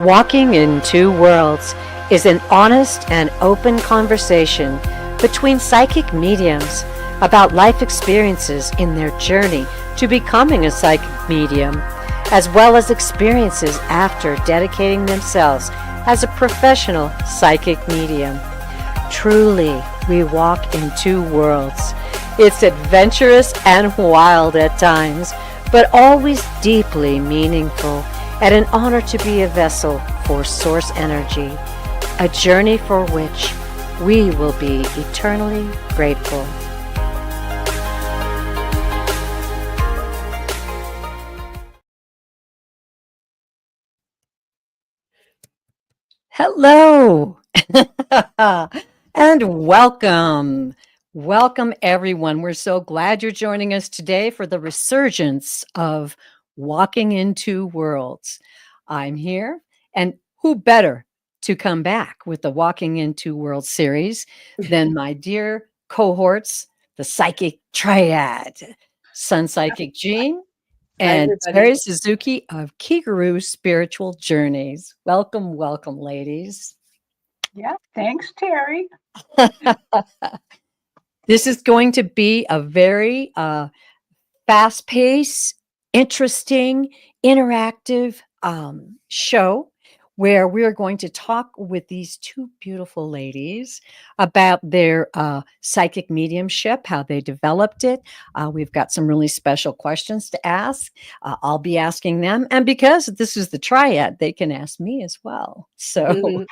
Walking in Two Worlds is an honest and open conversation between psychic mediums about life experiences in their journey to becoming a psychic medium, as well as experiences after dedicating themselves as a professional psychic medium. Truly, we walk in two worlds. It's adventurous and wild at times, but always deeply meaningful, and an honor to be a vessel for source energy, a journey for which we will be eternally grateful. Hello and welcome. Welcome, everyone. We're so glad you're joining us today for the resurgence of Walking in Two Worlds. I'm here, and who better to come back with the Walking in Two Worlds series than my dear cohorts, the Psychic Triad, Sun Psychic Jean, and TERRI Suzuki of KIGARU Spiritual Journeys. Welcome, welcome, ladies. Yeah, thanks, Terry. This is going to be a very fast-paced, interesting, interactive show where we're going to talk with these two beautiful ladies about their psychic mediumship, how they developed it. We've got some really special questions to ask. I'll be asking them. And because this is the triad, they can ask me as well. So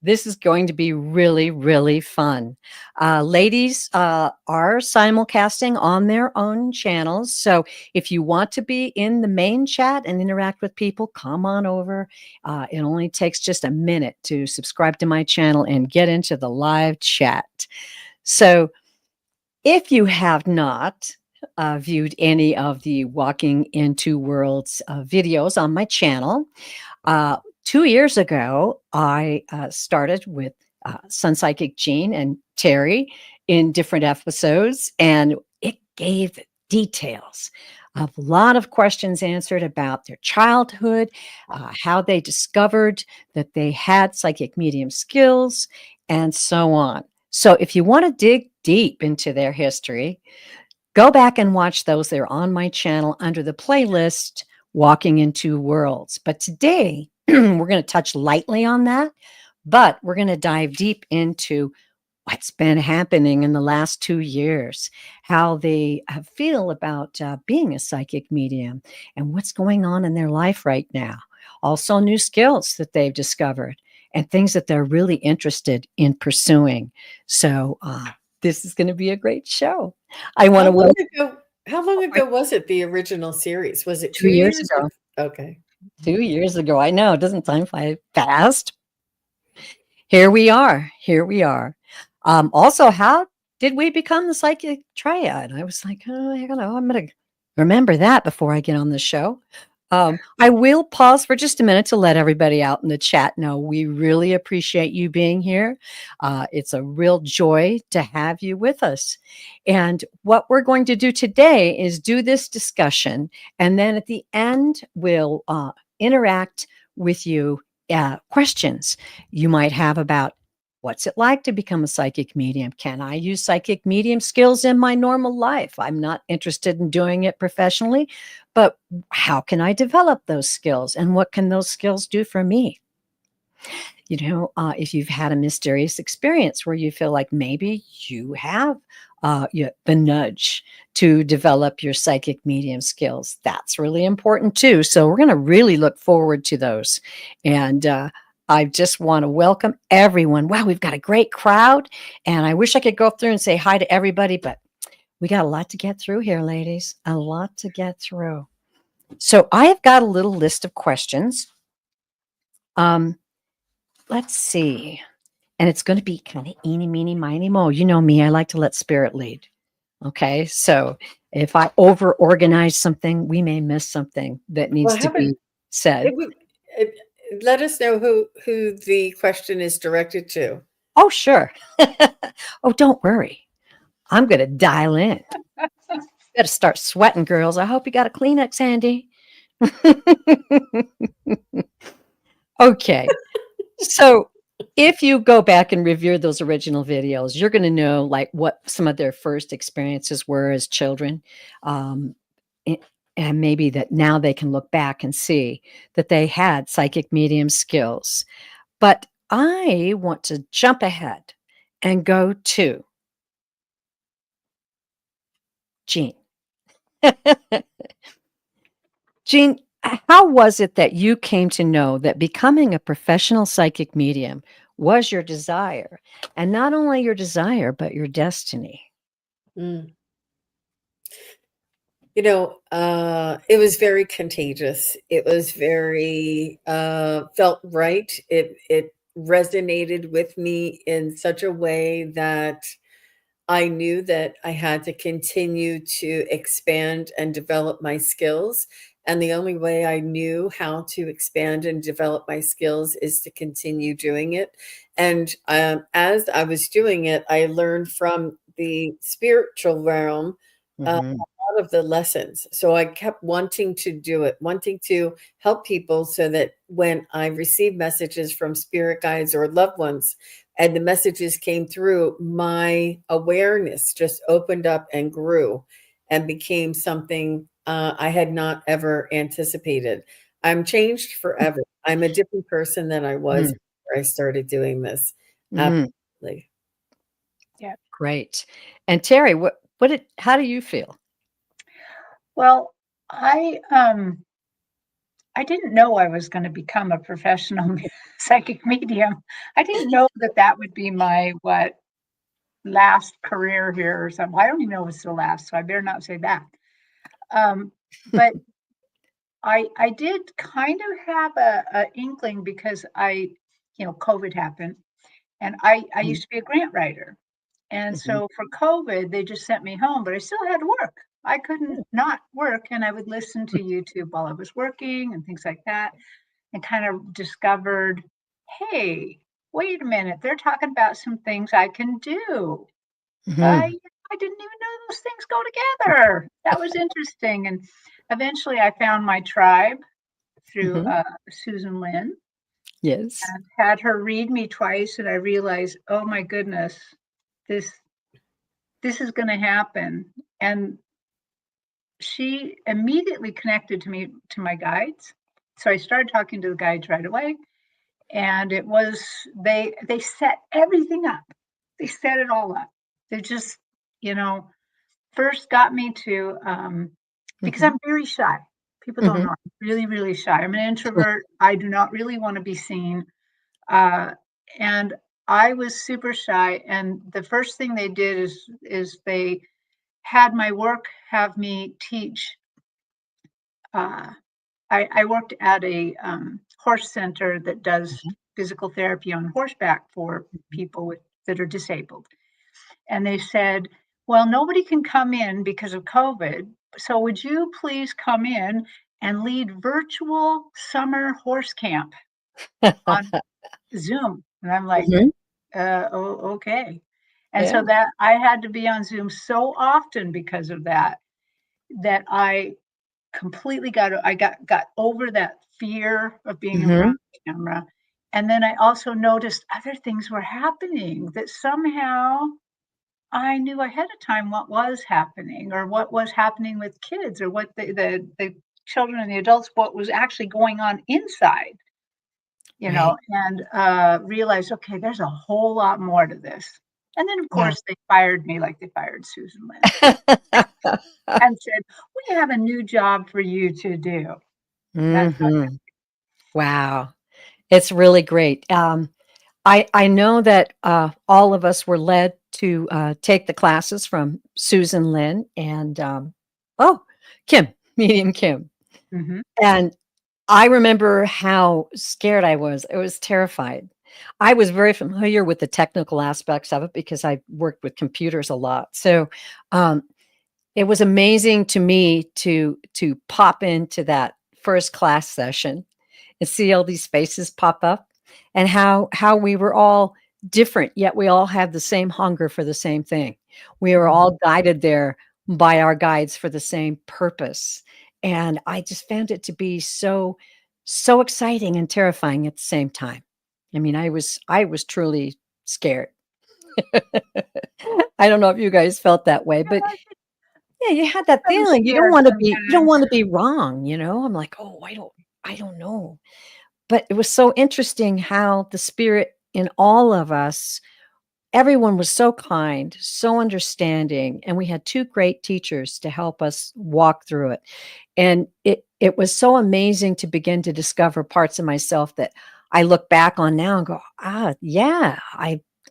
this is going to be really, really fun. Ladies are simulcasting on their own channels. So if you want to be in the main chat and interact with people, come on over. It only takes just a minute to subscribe to my channel and get into the live chat. So if you have not viewed any of the Walking in Two Worlds videos on my channel, 2 years ago, I started with Sun Psychic Jean and TERRI in different episodes, and it gave details. A lot of questions answered about their childhood, how they discovered that they had psychic medium skills, and so on. So if you want to dig deep into their history, go back and watch those. They're on my channel under the playlist Walking in Two Worlds. But today, we're going to touch lightly on that, but we're going to dive deep into what's been happening in the last 2 years, how they feel about being a psychic medium, and what's going on in their life right now. Also, new skills that they've discovered and things that they're really interested in pursuing. So this is going to be a great show. I want to How long ago was it, the original series? Was it 2 years ago? Okay. 2 years ago. I know. Doesn't time fly fast? Here we are. Here we are. Also, how did we become the Psychic Triad? I was like, oh, I don't know. I'm going to remember that before I get on the show. I will pause for just a minute to let everybody out in the chat know we really appreciate you being here. It's a real joy to have you with us. And what we're going to do today is do this discussion. And then at the end, we'll interact with you. Questions you might have about what's it like to become a psychic medium? Can I use psychic medium skills in my normal life? I'm not interested in doing it professionally, but how can I develop those skills? And what can those skills do for me? You know, if you've had a mysterious experience where you feel like maybe you have the nudge to develop your psychic medium skills, that's really important too. So we're going to really look forward to those. And I just want to welcome everyone. Wow, we've got a great crowd. And I wish I could go through and say hi to everybody, but we got a lot to get through here, ladies. A lot to get through. So I have got a little list of questions. Let's see. And it's going to be kind of eeny, meeny, miny, mo. You know me, I like to let spirit lead. Okay, so if I over-organize something, we may miss something that needs to be said. Let us know who the question is directed to. Oh, sure. Oh, don't worry. I'm going to dial in. Better start sweating, girls. I hope you got a Kleenex handy. Okay. So if you go back and review those original videos, you're going to know like what some of their first experiences were as children. Um, a- and maybe that now they can look back and see that they had psychic medium skills. But I want to jump ahead and go to Jean. Jean, how was it that you came to know that becoming a professional psychic medium was your desire? And not only your desire, but your destiny? Mm. It was very contagious. It was very felt right. It resonated with me in such a way that I knew that I had to continue to expand and develop my skills. And the only way I knew how to expand and develop my skills is to continue doing it. And as I was doing it, I learned from the spiritual realm Mhm. a lot of the lessons. So I kept wanting to do it, wanting to help people so that when I received messages from spirit guides or loved ones, and the messages came through, my awareness just opened up and grew and became something I had not ever anticipated. I'm changed forever. I'm a different person than I was Mm, before I started doing this. mhm. Absolutely. Yeah. Great. And Terry, how do you feel? Well, I didn't know I was going to become a professional psychic medium. I didn't know that that would be my last career here or something. I don't even know if it's the last, so I better not say that. But I did kind of have a inkling because COVID happened, and I Mm, used to be a grant writer. And mhm, so for COVID, they just sent me home, but I still had to work. I couldn't not work, and I would listen to YouTube while I was working and things like that, and kind of discovered, hey, wait a minute, they're talking about some things I can do. mhm, I didn't even know those things go together. That was interesting. And eventually I found my tribe through mhm. Susan Lynn Yes. and had her read me twice. And I realized, oh my goodness, this this is going to happen. And she immediately connected to me to my guides. So I started talking to the guides right away. And it was they set everything up. They set it all up. They just, you know, first got me to because Mhm, I'm very shy. People don't mhm, know I'm really, really shy. I'm an introvert. I do not really want to be seen. Uh, and I was super shy. And the first thing they did is they had my work have me teach. Uh, I worked at a horse center that does mhm, physical therapy on horseback for mhm. people that are disabled. And they said, well, nobody can come in because of COVID. So would you please come in and lead virtual summer horse camp on Zoom? And I'm like, Mhm. oh, okay. And Yeah. so that I had to be on Zoom so often because of that, that I completely got over that fear of being in front Mhm. of the camera. And then I also noticed other things were happening that somehow I knew ahead of time what was happening or what was happening with kids or what the children and the adults, what was actually going on inside, Right. and realized, okay, there's a whole lot more to this. And then, of Yeah. course, they fired me like they fired Susan Lynn and said, we have a new job for you to do. That's how. Mhm. Wow. It's really great. I know that all of us were led to take the classes from Susan Lynn and oh, Kim, Medium Kim. Mhm. And I remember how scared I was. I was terrified. I was very familiar with the technical aspects of it because I worked with computers a lot. So um, it was amazing to me to pop into that first class session and see all these faces pop up and how we were all different, yet we all had the same hunger for the same thing. We were Mhm. all guided there by our guides for the same purpose. And I just found it to be so so exciting and terrifying at the same time. I mean, I was truly scared. I don't know if you guys felt that way, but yeah, you had that I'm feeling. scared You don't sometimes. want to be wrong, you know? I'm like, "Oh, I don't know." But it was so interesting how the spirit in all of us, everyone was so kind, so understanding, and we had 2 great teachers to help us walk through it. And it was so amazing to begin to discover parts of myself that I look back on now and go, yeah,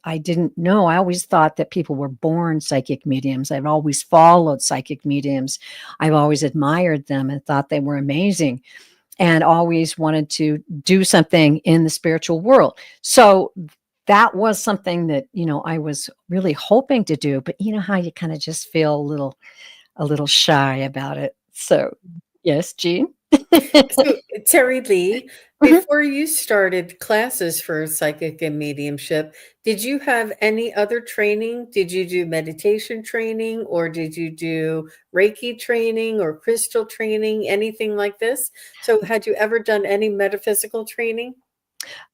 I didn't know. I always thought that people were born psychic mediums. I've always followed psychic mediums. I've always admired them and thought they were amazing and always wanted to do something in the spiritual world. So that was something that, I was really hoping to do, but you know how you kind of just feel a little shy about it. So, yes, Jean? So, Terry Lee, Mhm. before you started classes for psychic and mediumship, did you have any other training? Did you do meditation training, or did you do Reiki training or crystal training, anything like this? So, had you ever done any metaphysical training?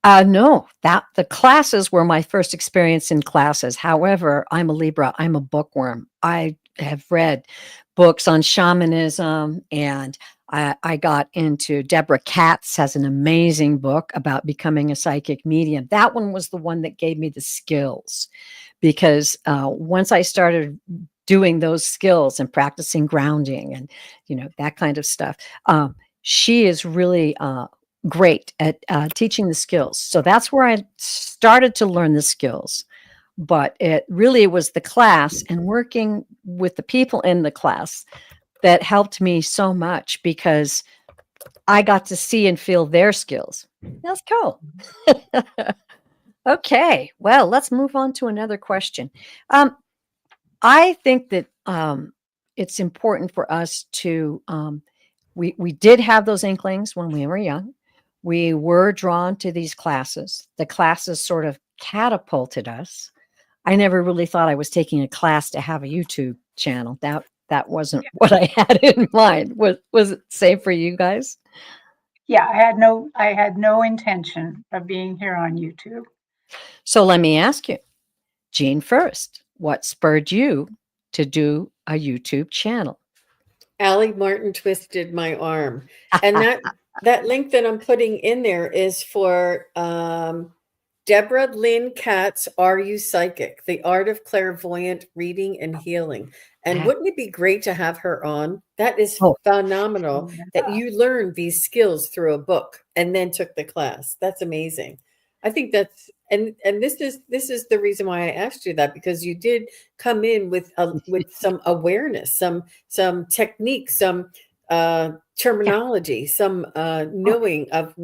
No, that the classes were my first experience in classes. However, I'm a Libra. I'm a bookworm. I have read books on shamanism, and I got into Deborah Katz has an amazing book about becoming a psychic medium. That one was the one that gave me the skills because once I started doing those skills and practicing grounding and that kind of stuff, she is really great at teaching the skills. So that's where I started to learn the skills. But it really was the class and working with the people in the class that helped me so much because I got to see and feel their skills. That's cool. Okay, well, let's move on to another question. I think that it's important for us to we did have those inklings when we were young. We were drawn to these classes. The classes sort of catapulted us. I never really thought I was taking a class to have a YouTube channel. That wasn't what I had in mind. Was it same for you guys? Yeah, I had no intention of being here on YouTube. So let me ask you, Jean first, what spurred you to do a YouTube channel? Allie Martin twisted my arm. And that link that I'm putting in there is for Deborah Lynn Katz, Are You Psychic? The Art of Clairvoyant Reading and Healing. And wouldn't it be great to have her on? That is Oh, phenomenal that Yeah. you learned these skills through a book and then took the class. That's amazing. I think that's and this is the reason why I asked you that, because you did come in with some awareness, some techniques, some yeah. terminology, some Oh, knowing of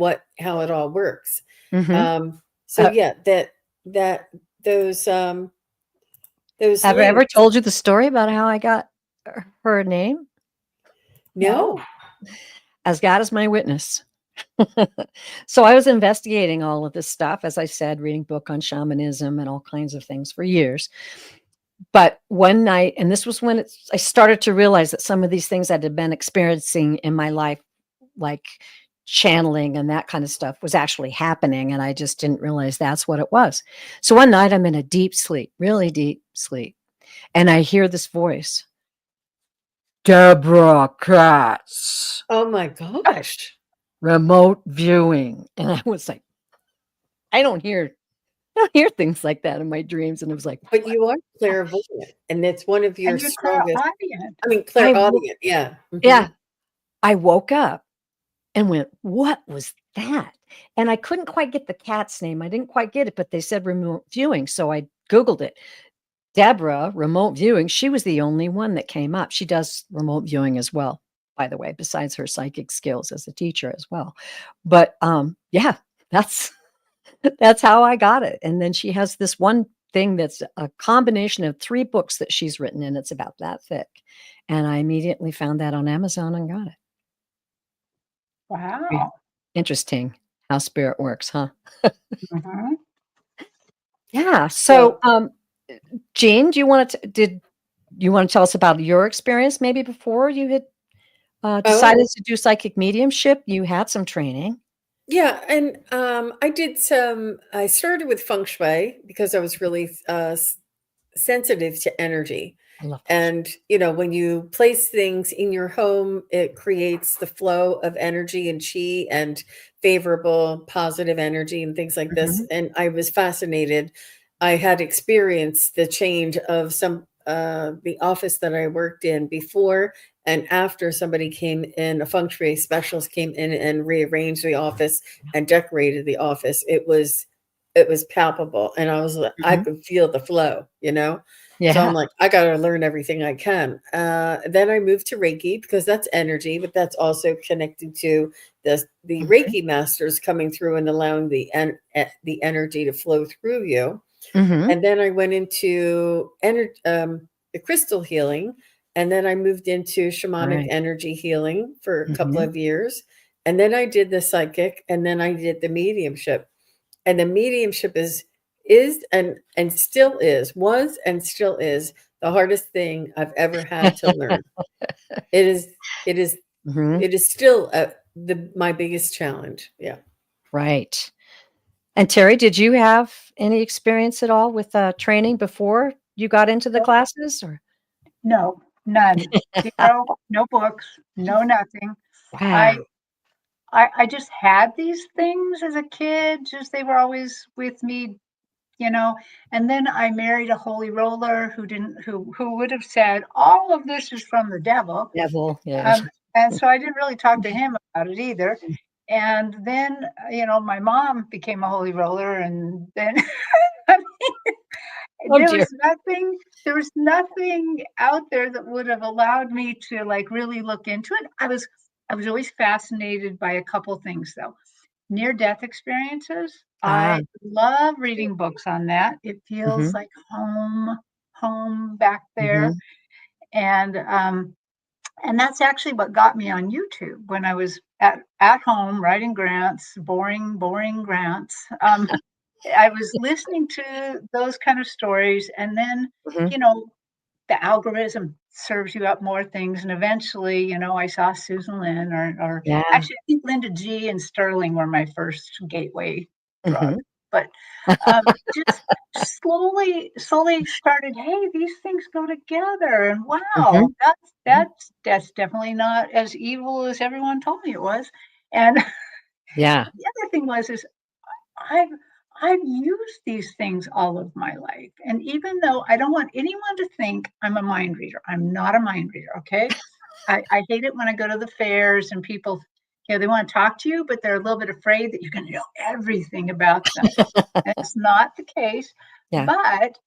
how it all works. mhm. So yeah, that those Have I ever links. told you the story about how I got her name? No. No. As God is my witness. So I was investigating all of this stuff, as I said, reading book on shamanism and all kinds of things for years. But one night, and this was when I started to realize that some of these things I had been experiencing in my life, like channeling and that kind of stuff, was actually happening. And I just didn't realize that's what it was. So one night I'm in a deep sleep, really deep sleep. And I hear this voice, Deborah Katz, Oh my gosh. remote viewing. And I was like, I don't hear things like that in my dreams. And I was like, But you are clairvoyant, and it's one of your And you're strongest. clairaudient. I mean, I, wo- clairaudient. Yeah. yeah, I woke up and went, what was that? And I couldn't quite get the cat's name. I didn't quite get it, but they said remote viewing. So I Googled it. Deborah, remote viewing. She was the only one that came up. She does remote viewing as well, by the way, besides her psychic skills as a teacher as well. But yeah, that's that's how I got it. And then she has this one thing that's a combination of 3 books that she's written, and it's about that thick. And I immediately found that on Amazon and got it. Yeah. Wow. Interesting how spirit works, huh? Mhm. Yeah. So, So, Jean, did you want to tell us about your experience maybe before you had decided oh, to do psychic mediumship? You had some training. Yeah, and I started with feng shui because I was really sensitive to energy. I love that. And, when you place things in your home, it creates the flow of energy and chi and favorable, positive energy and things like this. Mhm. And I was fascinated. I had experienced the change of the office that I worked in before and after somebody came in, a feng shui specialist came in and rearranged the office and decorated the office. It was palpable, and I Mhm. could feel the flow. So I'm Yeah. like, I got to learn everything I can. Then I moved to Reiki because that's energy, but that's also connected to the Mhm. Reiki masters coming through and allowing the energy to flow through you. Mhm. And then I went into the crystal healing, and then I moved into shamanic Right. energy healing for a couple Mhm. of years, and then I did the psychic, and then I did the mediumship. And the mediumship is and still is was and still is the hardest thing I've ever had to learn. It is it is Mhm. it is still my biggest challenge. Yeah. Right. And Terry, did you have any experience at all with, training before you got into the No, classes, or no, none. Zero, no books, no nothing. I Wow. I just had these things as a kid, just they were always with me, you know. And then I married a holy roller who would have said all of this is from the devil. Devil, yeah. Um, and so I didn't really talk to him about it either. And then, my mom became a holy roller, and then Oh, there dear. was nothing there was nothing out there that would have allowed me to, like, really look into it. I was always fascinated by a couple things, though. Near-death experiences, Ah. I love reading books on that. It feels Mhm. like home back there, Mhm. and that's actually what got me on YouTube when I was at home writing grants, boring grants. I was listening to those kind of stories, and then, Mhm. you know, the algorithm serves you up more things, and eventually, I saw Susan Lin or Yeah. actually, I think Linda G and Sterling were my first gateway drug, Mhm. but, um, just slowly started, "Hey, these things go together, and wow, Mhm. Mhm. that's definitely not as evil as everyone told me it was," and Yeah. the other thing is I've I've used these things all of my life, and even though I don't want anyone to think I'm a mind reader, I'm not a mind reader, okay? I hate it when I go to the fairs and people, they wanna talk to you, but they're a little bit afraid that you're gonna know everything about them, and it's not the case, Yeah. but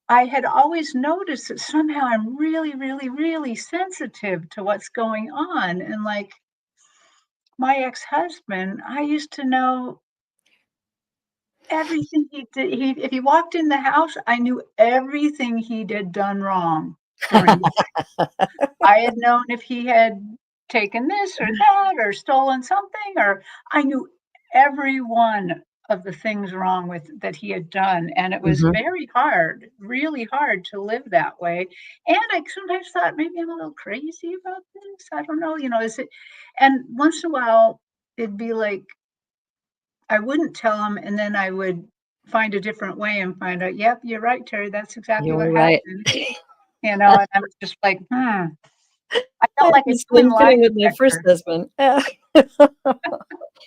I had always noticed that somehow I'm really, really, really sensitive to what's going on, and, like, my ex-husband, I used to know everything he did. If he walked in the house, I knew everything he did done wrong during the I had known if he had taken this or that or stolen something, or I knew every one of the things wrong with that he had done, and it was Mhm. very hard, really hard to live that way, and I sometimes thought, "Maybe I'm a little crazy about this, I don't know, is it," and once in a while, it'd be like I wouldn't tell him, and then I would find a different way and find out, "Yep, you're right, Terry, that's exactly what You're right. happened." And I was just like, "Hmm." I I felt had like a the human same lie feeling with my first detector. husband.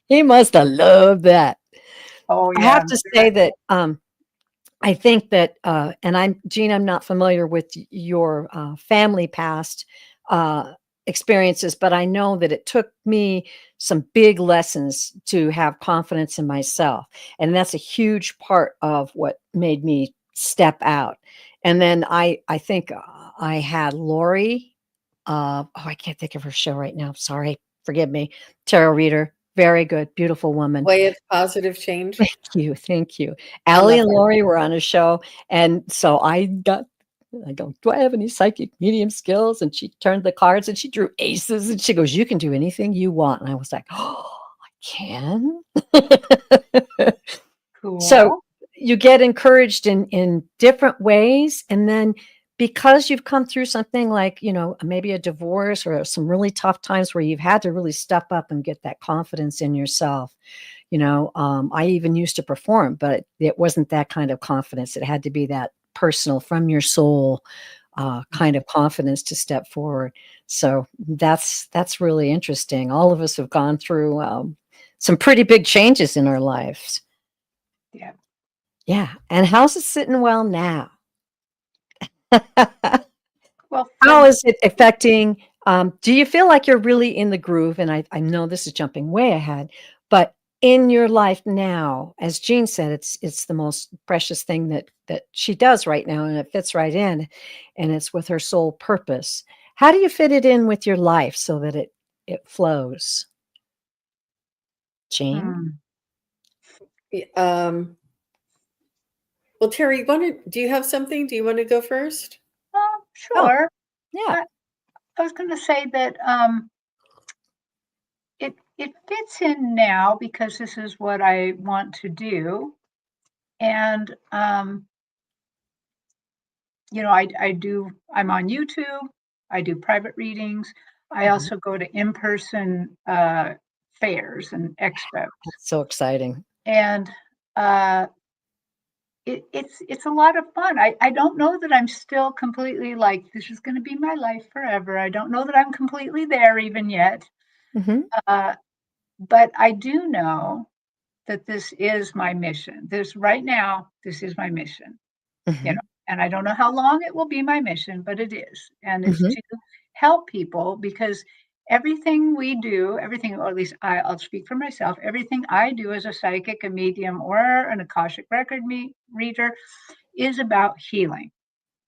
He must have loved that. Oh, I yeah. have to say that, I think that, and Jean, I'm not familiar with your family past experiences, but I know that it took me some big lessons to have confidence in myself. And that's a huge part of what made me step out. And then I think I had Lori. Oh, I can't think of her show right now. Sorry. Forgive me. Tarot reader. Very good. Beautiful woman. Way of positive change. Thank you, thank you. I Allie love and her. Lori were on a show, and so I go, "Do I have any psychic medium skills?" And she turned the cards and she drew aces and she goes, "You can do anything you want." And I was like, "Oh, I can?" So Cool. you get encouraged in different ways, and then because you've come through something like, you know, maybe a divorce or some really tough times where you've had to really step up and get that confidence in yourself. You know, I even used to perform, but it wasn't that kind of confidence. It had to be that personal, from your soul kind of confidence to step forward. So that's really interesting. All of us have gone through some pretty big changes in our lives. Yeah. Yeah. And how's it sitting well now? Well, How is it affecting? Do you feel like you're really in the groove? And I know this is jumping way ahead, but in your life now, as Jean said, it's the most precious thing that she does right now, and it fits right in, and it's with her soul purpose. How do you fit it in with your life so that it flows? Jean? Well, Terry, do you have something? Do you want to go first? Sure. Yeah. I was going to say that it fits in now because this is what I want to do, and you know, I'm on YouTube. I do private readings. I Mhm. also go to in-person fairs and expos, That's so exciting. and uh, it's a lot of fun. I don't know that I'm still completely like this is going to be my life forever. I don't know that I'm completely there even yet. Hmm. But I do know that this is my mission. This right now, this is my mission, you Hmm. know, and I don't know how long it will be my mission, but it is. And it's Hmm. to help people because everything we do, everything, or at least I'll speak for myself, everything I do as a psychic, a medium, or an Akashic record reader is about healing,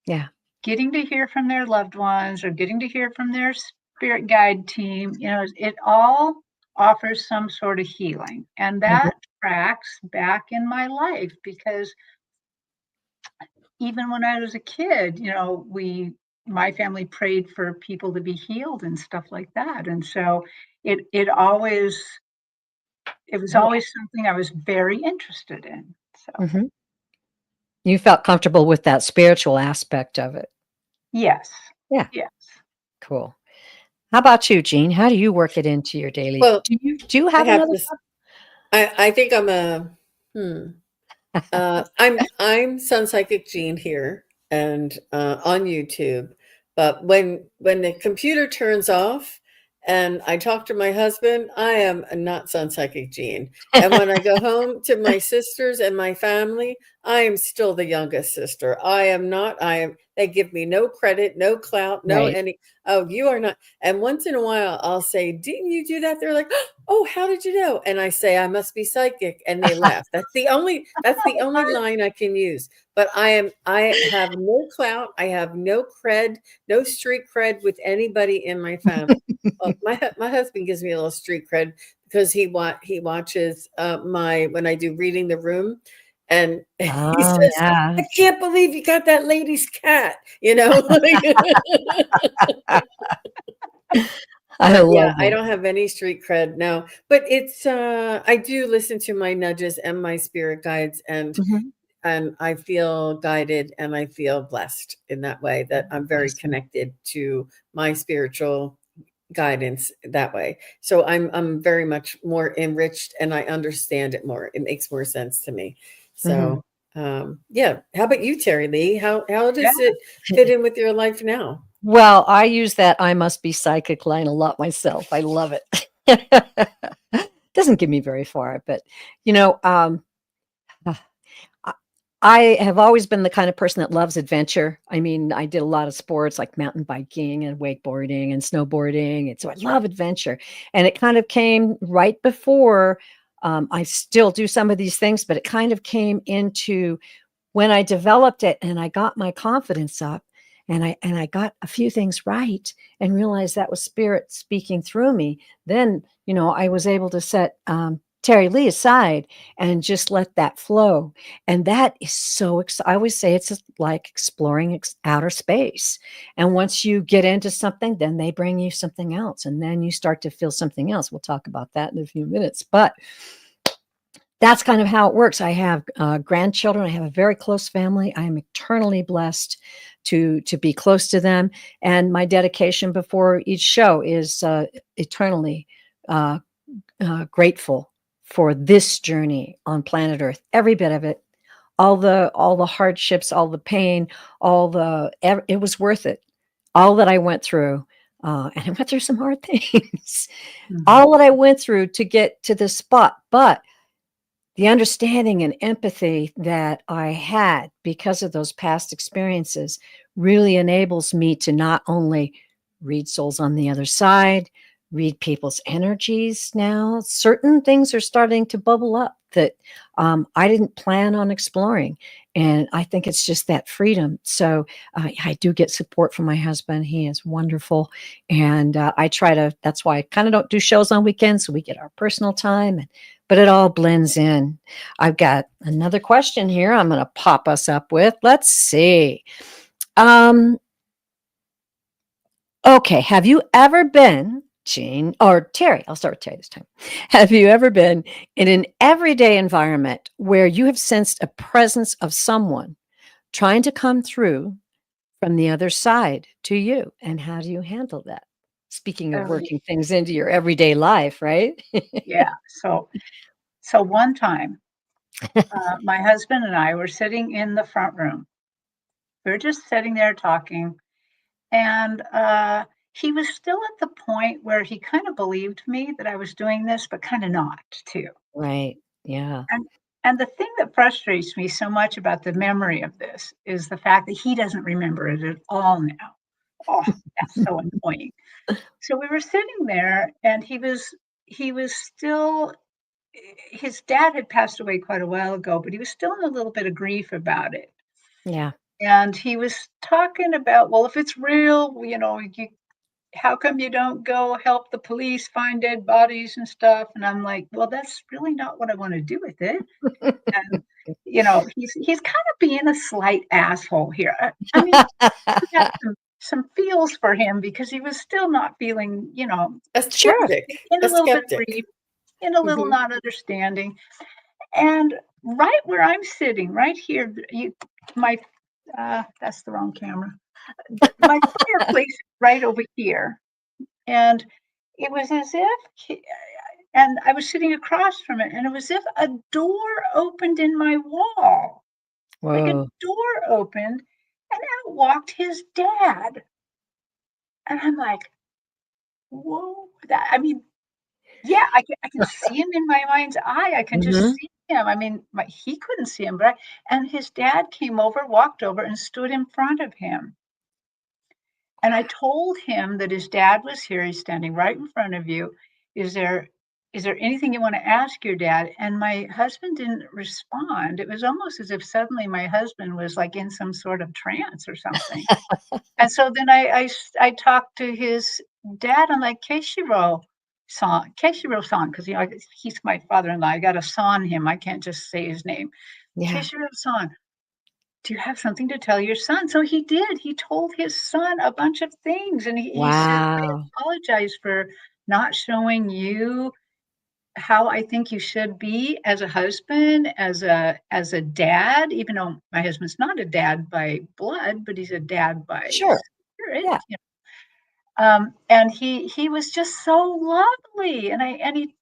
Yeah. getting to hear from their loved ones or getting to hear from their spirit guide team. You know, it all offers some sort of healing. And Hmm. that tracks back in my life because even when I was a kid, you know, my family prayed for people to be healed and stuff like that. And so it was Oh, always something I was very interested in. So yeah. Hmm. You felt comfortable with that spiritual aspect of it. yes. Yeah. Yes. Cool. How about you, Jean? How do you work it into your daily? Well, Do you I have have another this. I think I'm a. I'm Sun Psychic Jean here and on YouTube. But when the computer turns off and I talk to my husband, I am not Sun Psychic Jean. And when I go home to my sisters and my family, I am still the youngest sister. I am not. I am. They give me no credit, no clout, no right? any. Oh, you are not. And once in a while, I'll say, "Didn't you do that?" They're like, "Oh, how did you know?" And I say, "I must be psychic," and they laugh. That's the only line I can use. But I have no clout. I have no cred, no street cred with anybody in my family. Well, my husband gives me a little street cred because he watches my when I do reading the room, and he Oh, says, yeah. "I can't believe you got that lady's cat," you know. I But yeah, love I it. don't have any street cred now. But it's I do listen to my nudges and my spirit guides, Mhm. and I feel guided and I feel blessed in that way that I'm very Awesome. connected to my spiritual guidance that way. So I'm very much more enriched and I understand it more. It makes more sense to me. Mhm. So yeah. How about you, Terry Lee? How Yeah. does it fit in with your life now? Well, I use that "I must be psychic" line a lot myself. I love it. Doesn't get me very far, but, you know, uh, I I have always been the kind of person that loves adventure. I mean, I did a lot of sports like mountain biking and wakeboarding and snowboarding, and so I love adventure, and it kind of came right before, I still do some of these things, but it kind of came into when I developed it and I got my confidence up and I got a few things right and realized that was spirit speaking through me, then, you know, I was able to set TERRI LEE aside and just let that flow. And that is so I always say it's just like exploring outer space. And once you get into something, then they bring you something else. And then you start to feel something else. We'll talk about that in a few minutes. But that's kind of how it works. I have grandchildren. I have a very close family. I am eternally blessed to be close to them. And my dedication before each show is eternally grateful for this journey on planet Earth, every bit of it, all the hardships, all the pain, it was worth it. All that I went through, and I went through some hard things. All that I went through to get to this spot, but the understanding and empathy that I had because of those past experiences really enables me to not only read souls on the other side, read people's energies now. Certain things are starting to bubble up that I didn't plan on exploring. And I think it's just that freedom. So I do get support from my husband. He is wonderful. And I try to, that's why I kind of don't do shows on weekends. So we get our personal time, but it all blends in. I've got another question here I'm going to pop us up with. Let's see. Okay. Have you ever been, Jean, or Terri, I'll start with Terri this time. Have you ever been in an everyday environment where you have sensed a presence of someone trying to come through from the other side to you? And how do you handle that? Speaking of working things into your everyday life, right? Yeah. So one time, my husband and I were sitting in the front room. We were just sitting there talking, and he was still at the point where he kind of believed me that I was doing this, but kind of not too. Right. Yeah. And the thing that frustrates me so much about the memory of this is the fact that he doesn't remember it at all now. Oh, that's so annoying. So we were sitting there, and he was still, his dad had passed away quite a while ago, but he was still in a little bit of grief about it. Yeah. And he was talking about, well, if it's real, how come you don't go help the police find dead bodies and stuff? And I'm like, well, that's really not what I want to do with it. And he's kind of being a slight asshole here. I mean, I got some feels for him because he was still not feeling, A skeptic. in a A little bit skeptic. grief, in a little not understanding. And right where I'm sitting, right here, that's the wrong camera. My fireplace is right over here. And it was as if, and I was sitting across from it, and it was as if a door opened in my wall. Like a Whoa. door opened, and out walked his dad. And I'm like, whoa, yeah, I can see him in my mind's eye. I can just see him. I mean, he couldn't see him, and his dad came over, walked over, and stood in front of him. And I told him that his dad was here. He's standing right in front of you. Is there anything you want to ask your dad? And my husband didn't respond. It was almost as if suddenly my husband was like in some sort of trance or something. And so then I talked to his dad. I'm like, Keishiro-san, because he's my father-in-law. I got to son him. I can't just say his name. Yeah. Keishiro-san, do you have something to tell your son? So he did. He told his son a bunch of things, and he said, I Wow. apologize for not showing you how I think you should be as a husband, as a dad, even though my husband's not a dad by blood, but he's a dad by Sure. spirit. Yeah. And he was just so lovely, and he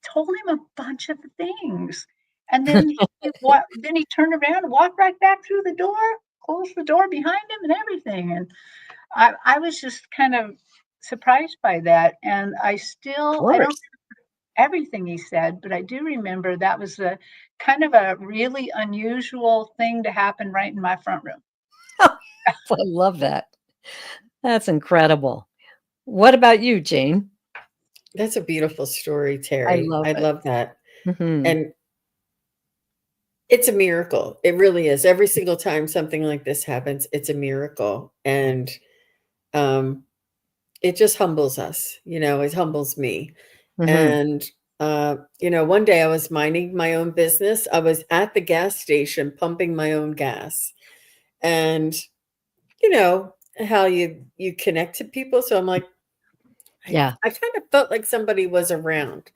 told him a bunch of things. And then he turned around and walked right back through the door, closed the door behind him and everything. And I was just kind of surprised by that. And Of don't course. remember everything he said, but I do remember that was a kind of a really unusual thing to happen right in my front room. I love that. That's incredible. What about you, Jane? That's a beautiful story, I Terri. love I it. love that. Mhm. And it's a miracle. It really is. Every single time something like this happens, it's a miracle. And it just humbles us, it humbles me. Mhm. And one day I was minding my own business. I was at the gas station pumping my own gas. And you know how you connect to people. So I'm like, Yeah. I kind of felt like somebody was around.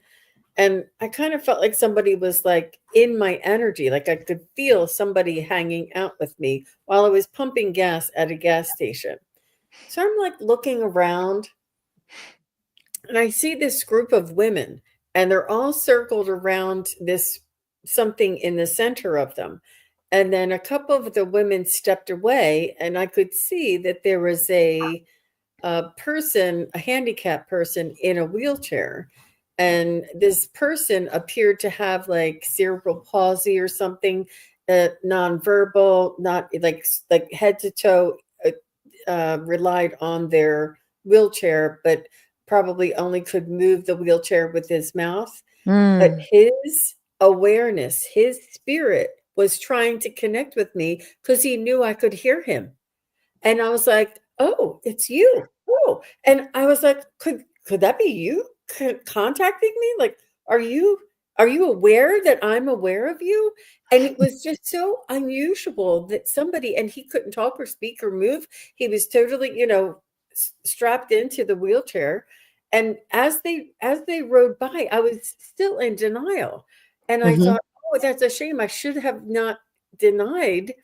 And I kind of felt like somebody was like in my energy, like I could feel somebody hanging out with me while I was pumping gas at a gas station. So I'm like looking around and I see this group of women, and they're all circled around this something in the center of them. And then a couple of the women stepped away, and I could see that there was a person, a handicapped person in a wheelchair. And this person appeared to have like cerebral palsy or something, nonverbal, not like head to toe, relied on their wheelchair, but probably only could move the wheelchair with his mouth. But Mm. his awareness, his spirit was trying to connect with me because he knew I could hear him. And I was like, "Oh, it's you. Oh." And I was like, "Could that be you contacting me? Like, are you are you aware that I'm aware of you?" And it was just so unusual that somebody, and he couldn't talk or speak or move. He was totally, strapped into the wheelchair. And as they rode by, I was still in denial. And I Mhm. thought, "Oh, that's a shame. I should have not denied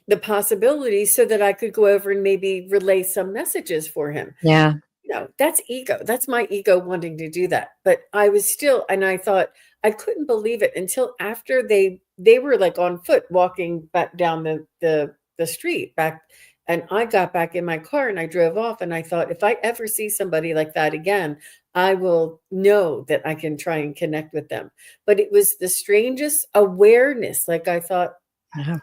the possibility so that I could go over and maybe relay some messages for him." Yeah. That's ego. That's my ego wanting to do that. But I was still, and I thought I couldn't believe it until after they were like on foot walking back down the street back, and I got back in my car and I drove off, and I thought if I ever see somebody like that again, I will know that I can try and connect with them. But it was the strangest awareness. Like I thought, Yeah.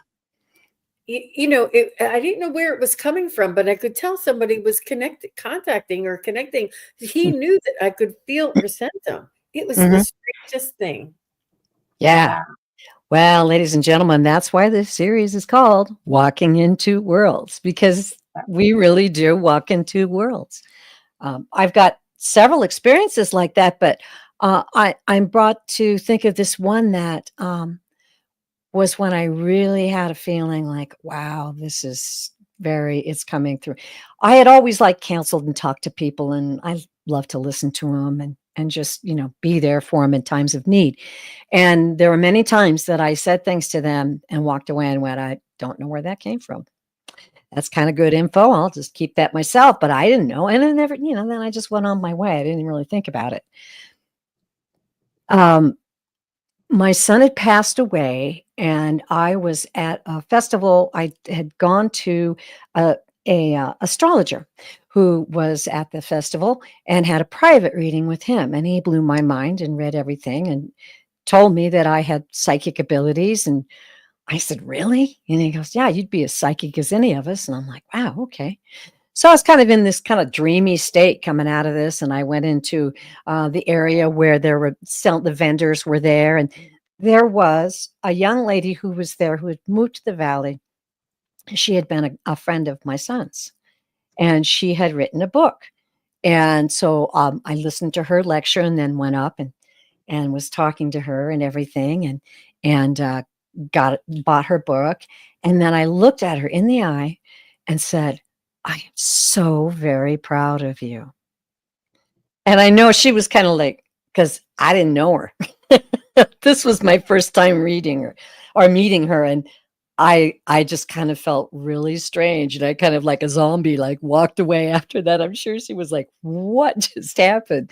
I didn't know where it was coming from, but I could tell somebody was contacting or connecting. He knew that I could feel or sense them. It was the Mhm. strangest thing. Yeah. Well, ladies and gentlemen, that's why this series is called Walking into Worlds, because we really do walk into worlds. I've got several experiences like that, but I'm brought to think of this one that was when I really had a feeling like, wow, it's coming through. I had always like counseled and talked to people, and I love to listen to them and just, be there for them in times of need. And there were many times that I said things to them and walked away and went, I don't know where that came from. That's kind of good info. I'll just keep that myself. But I didn't know. And I never, then I just went on my way. I didn't really think about it. Um, my son had passed away, and I was at a festival. I had gone to a astrologer who was at the festival and had a private reading with him. And he blew my mind and read everything and told me that I had psychic abilities. And I said, really? And he goes, yeah, you'd be as psychic as any of us. And I'm like, wow, okay. So I was kind of in this kind of dreamy state coming out of this. And I went into the area where the vendors were there. And there was a young lady who was there who had moved to the valley. She had been a friend of my son's, and she had written a book. And so I listened to her lecture and then went up and was talking to her and everything, and bought her book. And then I looked at her in the eye and said, I am so very proud of you. And I know she was kind of like, because I didn't know her. This was my first time reading her or meeting her. And I just kind of felt really strange. And I kind of like a zombie, like walked away after that. I'm sure she was like, what just happened?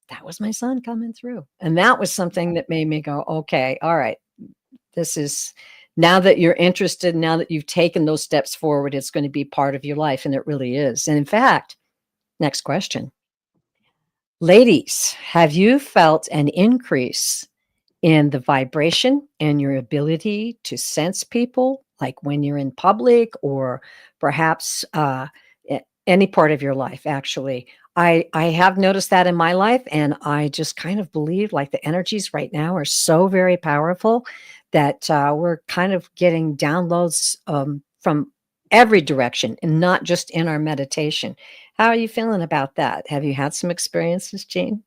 That was my son coming through. And that was something that made me go, okay, all right. This is now that you're interested, now that you've taken those steps forward, it's going to be part of your life. And it really is. And in fact, next question. Ladies, have you felt an increase in the vibration and your ability to sense people, like when you're in public or perhaps any part of your life, actually? I have noticed that in my life, and I just kind of believe like the energies right now are so very powerful that we're kind of getting downloads from every direction and not just in our meditation. How are you feeling about that? Have you had some experiences, Jean?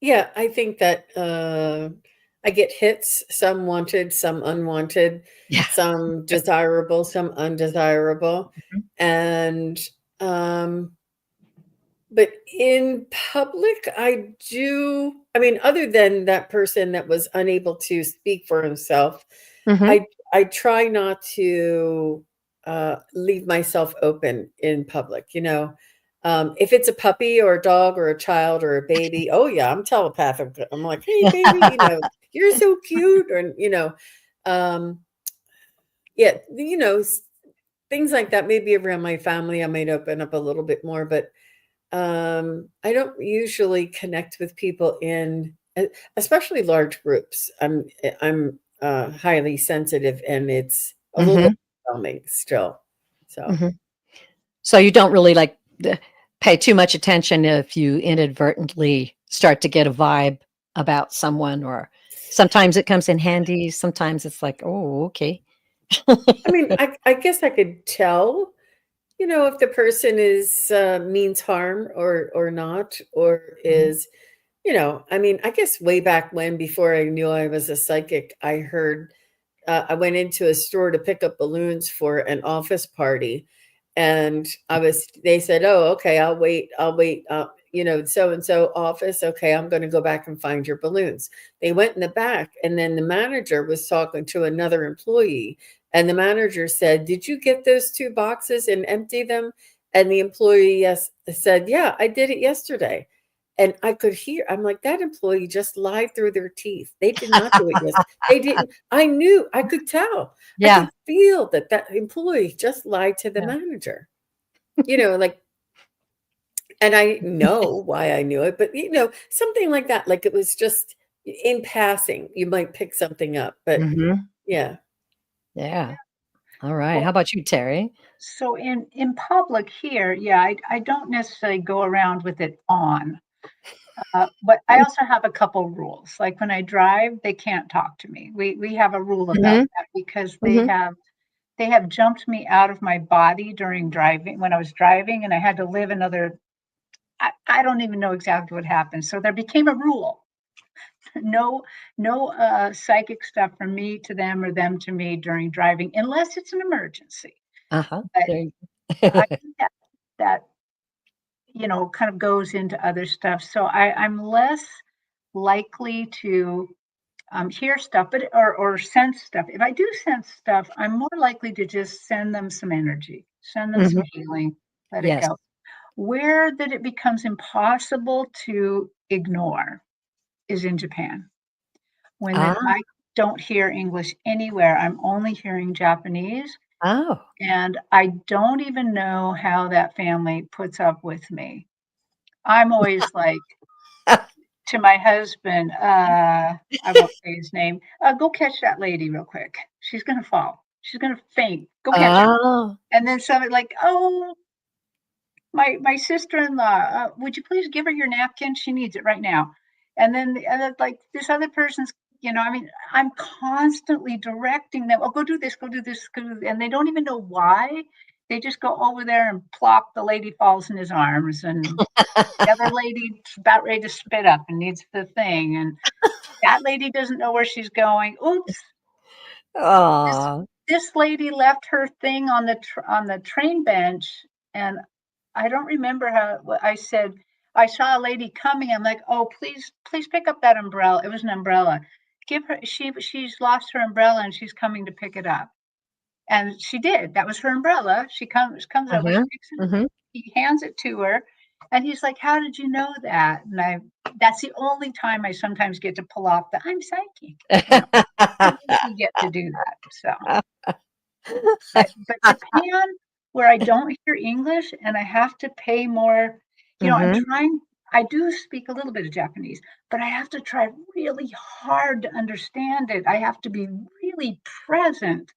Yeah, I think that I get hits, some wanted, some unwanted, Yeah. some desirable, some undesirable. Mhm. And um, But in public, I do. I mean, other than that person that was unable to speak for himself, Mhm. I try not to leave myself open in public. If it's a puppy or a dog or a child or a baby, oh yeah, I'm telepathic. I'm like, hey baby, you're so cute, or um, yeah, things like that. Maybe around my family, I might open up a little bit more, but I don't usually connect with people especially large groups. I'm highly sensitive, and it's a little Mhm. overwhelming still. So, Mhm. So you don't really like pay too much attention if you inadvertently start to get a vibe about someone, or sometimes it comes in handy. Sometimes it's like, oh, okay. I mean, I guess I could tell, if the person means harm or not, or Mhm. is, I mean, I guess way back when, before I knew I was a psychic, I went into a store to pick up balloons for an office party, and they said, "Oh, okay, I'll wait, so and so office. Okay, I'm going to go back and find your balloons." They went in the back, and then the manager was talking to another employee, and the manager said, "Did you get those 2 boxes and empty them?" And the employee, yes, said, "Yeah, I did it yesterday." And I could hear, I'm like, that employee just lied through their teeth. They did not do it. Yes, they didn't. I knew, I could tell. I Yeah. could feel that employee just lied to the Yeah. manager, like, and I know why I knew it, but something like that, like it was just in passing, you might pick something up, but Mhm. yeah. Yeah. All right. How Well, about you, Terry? so in public here, yeah, I don't necessarily go around with it on. But I also have a couple rules. Like when I drive, they can't talk to me. We have a rule about Mhm. that because Mhm. they have jumped me out of my body during driving when I was driving, and I had to live another. I don't even know exactly what happened. So there became a rule: no, no psychic stuff from me to them or them to me during driving, unless it's an emergency. Uh-huh. But There you I think that kind of goes into other stuff. So I'm less likely to hear stuff, but or sense stuff. If I do sense stuff, I'm more likely to just send them some energy, send them some Mhm. healing, let it Yes. go. Where that it becomes impossible to ignore is in Japan. When that Ah. I don't hear English anywhere, I'm only hearing Japanese, Oh. and I don't even know how that family puts up with me. I'm always like, to my husband, I won't say his name, "Go catch that lady real quick. She's gonna fall. She's gonna faint. Go catch her." Oh. And then somebody like, "Oh, my sister-in-law, would you please give her your napkin? She needs it right now." And then, like, this other person's, I mean, I'm constantly directing them, "Oh, go do this, go do this, go do," and they don't even know why. They just go over there and plop, the lady falls in his arms, and the other lady's about ready to spit up and needs the thing, and that lady doesn't know where she's going. Oops, this Aw. this lady left her thing on the train bench, and I don't remember how what I said. I saw a lady coming. I'm like, "Oh, please pick up that umbrella." It was an umbrella. Give her. She's lost her umbrella and she's coming to pick it up. And she did. That was her umbrella. She comes over. She Mhm. picks it. Mhm. He hands it to her, and he's like, "How did you know that?" And that's the only time I sometimes get to pull off the "I'm psychic." I usually get to do that. So, but Japan, where I don't hear English and I have to pay more, I'm Mhm. trying. I do speak a little bit of Japanese, but I have to try really hard to understand it. I have to be really present.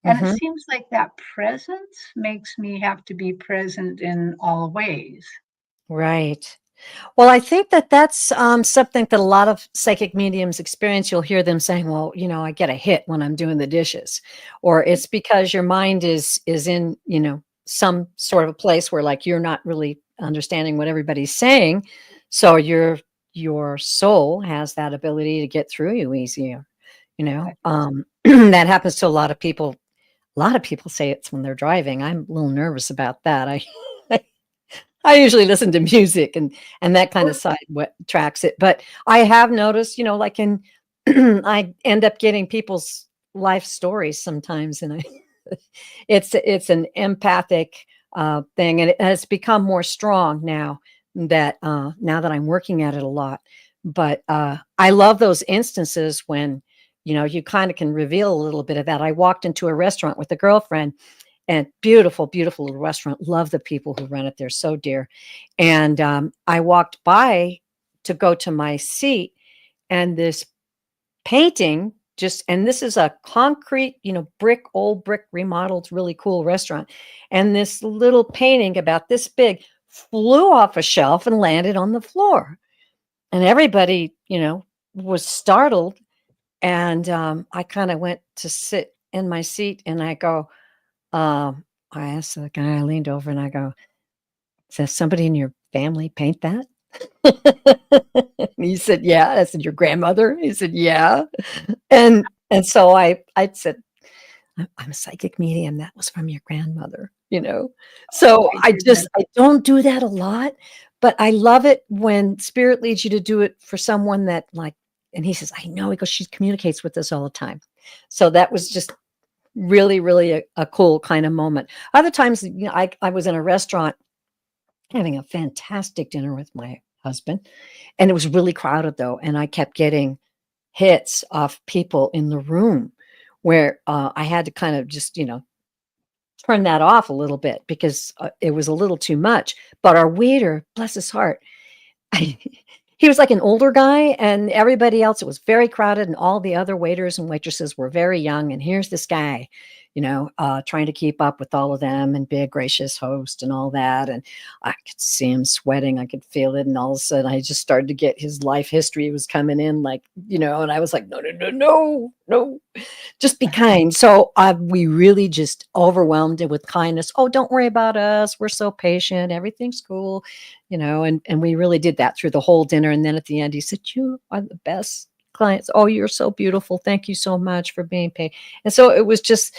And it Mhm. seems like that presence makes me have to be present in all ways. Right. Well, I think that that's, something that a lot of psychic mediums experience. You'll hear them saying, "Well, I get a hit when I'm doing the dishes," or it's because your mind is in, some sort of a place where, like, you're not really understanding what everybody's saying, so your soul has that ability to get through you easier, that happens to a lot of people. A lot of people say it's when they're driving. I'm a little nervous about that. I usually listen to music and that kind of side what tracks it. But I have noticed, like in I end up getting people's life stories sometimes, and it's an empathic thing, and it has become more strong now that I'm working at it a lot. But I love those instances when you kind of can reveal a little bit of that. I walked into a restaurant with a girlfriend, and beautiful, beautiful little restaurant. Love the people who run it. They're so dear. And I walked by to go to my seat, and this painting and this is a concrete, old brick remodeled, really cool restaurant. And this little painting about this big flew off a shelf and landed on the floor. And everybody, was startled. And I kind of went to sit in my seat, and I go, I asked the guy, I leaned over and I go, "Does somebody in your family paint that?" And he said, "Yeah." I said, "Your grandmother?" He said, "Yeah." And so I said, I'm a psychic medium. That was from your grandmother. So my goodness. I don't do that a lot, but I love it when spirit leads you to do it for someone that and he says, "I know," he goes, "she communicates with us all the time." So that was just really, really a cool kind of moment. Other times, I was in a restaurant having a fantastic dinner with my husband, and it was really crowded though. And I kept getting hits off people in the room where I had to kind of just, turn that off a little bit because it was a little too much. But our waiter, bless his heart, he was like an older guy, and everybody else, it was very crowded, and all the other waiters and waitresses were very young. And here's this guy, trying to keep up with all of them and be a gracious host and all that. And I could see him sweating. I could feel it. And all of a sudden I just started to get his life history was coming in and I was like, no, no, no, no, no, just be kind. So we really just overwhelmed it with kindness. "Oh, don't worry about us. We're so patient. Everything's cool." And we really did that through the whole dinner. And then at the end, he said, "You are the best clients. Oh, you're so beautiful. Thank you so much for being paid." And so it was just,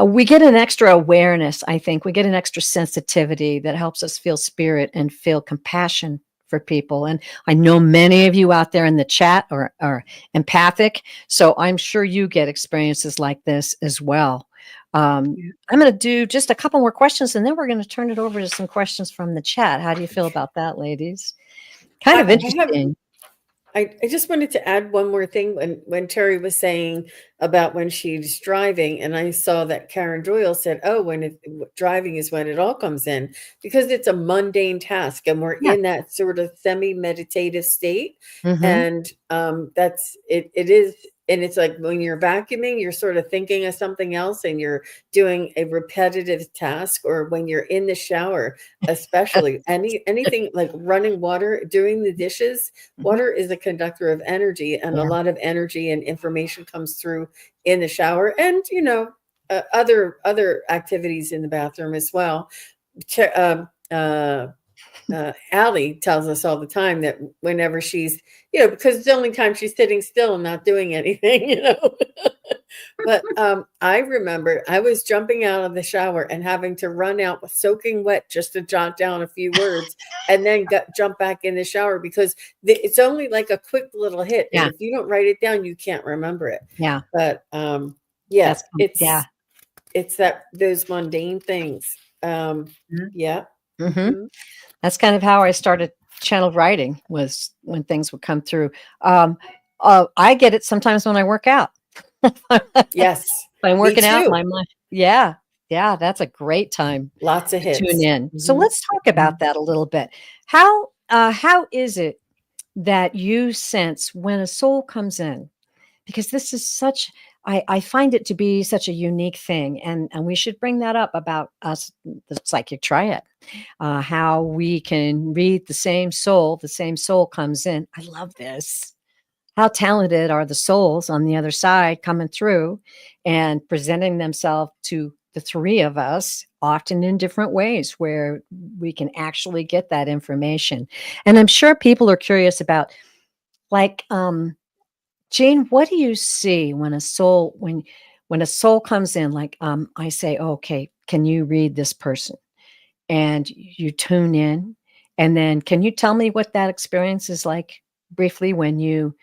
we get an extra awareness. I think we get an extra sensitivity that helps us feel spirit and feel compassion for people. And I know many of you out there in the chat are empathic. So I'm sure you get experiences like this as well. I'm going to do just a couple more questions, and then we're going to turn it over to some questions from the chat. How do you feel about that, ladies? Kind of interesting. I just wanted to add one more thing when TERRI was saying about when she's driving, and I saw that Karen Doyle said, "Oh, driving is when it all comes in," because it's a mundane task, and we're Yeah. in that sort of semi-meditative state, Mhm. and that's it. It is, and it's like when you're vacuuming, you're sort of thinking of something else, and you're doing a repetitive task, or when you're in the shower, especially anything like running water, doing the dishes. Water is a conductor of energy, and a Yeah. lot of energy and information comes through in the shower, and other activities in the bathroom as well. Allie tells us all the time that whenever she's, because it's the only time she's sitting still and not doing anything. But I remember I was jumping out of the shower and having to run out with soaking wet just to jot down a few words, and then jump back in the shower because it's only like a quick little hit. Yeah. And if you don't write it down, you can't remember it. Yeah. But yeah, Yeah. it's those mundane things. Yeah. Mhm. That's kind of how I started channeled writing, was when things would come through. I get it sometimes when I work out. Yes. I'm Me working out, too. my mind. Yeah. Yeah. That's a great time Lots of to tune hits. in. So Mhm. let's talk about that a little bit. How is it that you sense when a soul comes in? Because this is I find it to be such a unique thing. And we should bring that up about us, the psychic triad, how we can read the same soul comes in. I love this. How talented are the souls on the other side coming through and presenting themselves to the three of us, often in different ways where we can actually get that information. And I'm sure people are curious about, like, Jane, what do you see when a soul comes in? Like, I say, "Oh, okay, can you read this person?" and you tune in. And then can you tell me what that experience is like briefly when you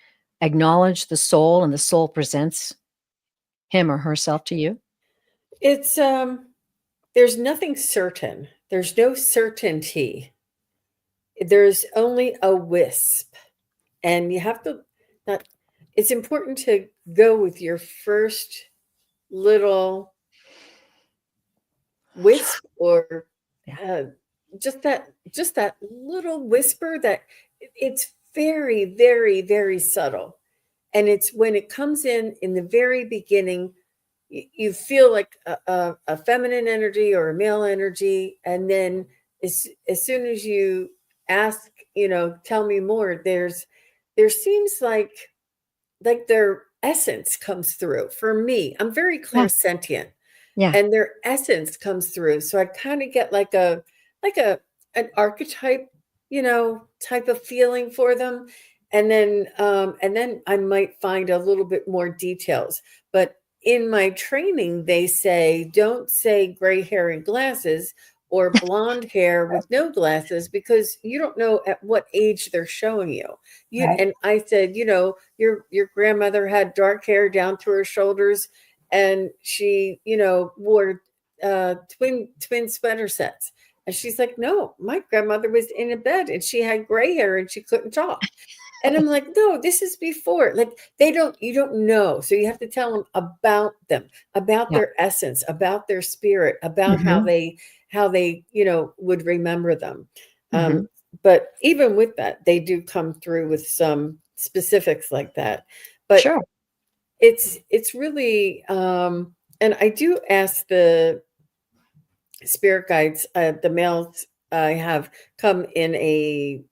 acknowledge the soul and the soul presents him or herself to you? It's there's nothing certain. There's no certainty. There's only a wisp. And you have to not it's important to go with your first little wisp, or Yeah. just that little whisper that it's very, very, very subtle. And it's when it comes in the very beginning, you feel like a feminine energy or a male energy. And then as soon as you ask, tell me more, there seems like their essence comes through. For me, I'm very Yeah. clairsentient, Yeah. and their essence comes through. So I kind of get like a an archetype, type of feeling for them. And then I might find a little bit more details. But in my training, they say don't say gray hair and glasses or blonde hair with no glasses, because you don't know at what age they're showing you. Right. And I said, your grandmother had dark hair down to her shoulders, and she, wore twin sweater sets. And she's like, no, my grandmother was in a bed and she had gray hair and she couldn't talk. And I'm like, no, this is before. Like you don't know. So you have to tell them, about Yeah. their essence, about their spirit, about Mhm. how they, would remember them. Mhm. But even with that, they do come through with some specifics like that. But Sure. it's really, and I do ask the spirit guides, the males I have come in a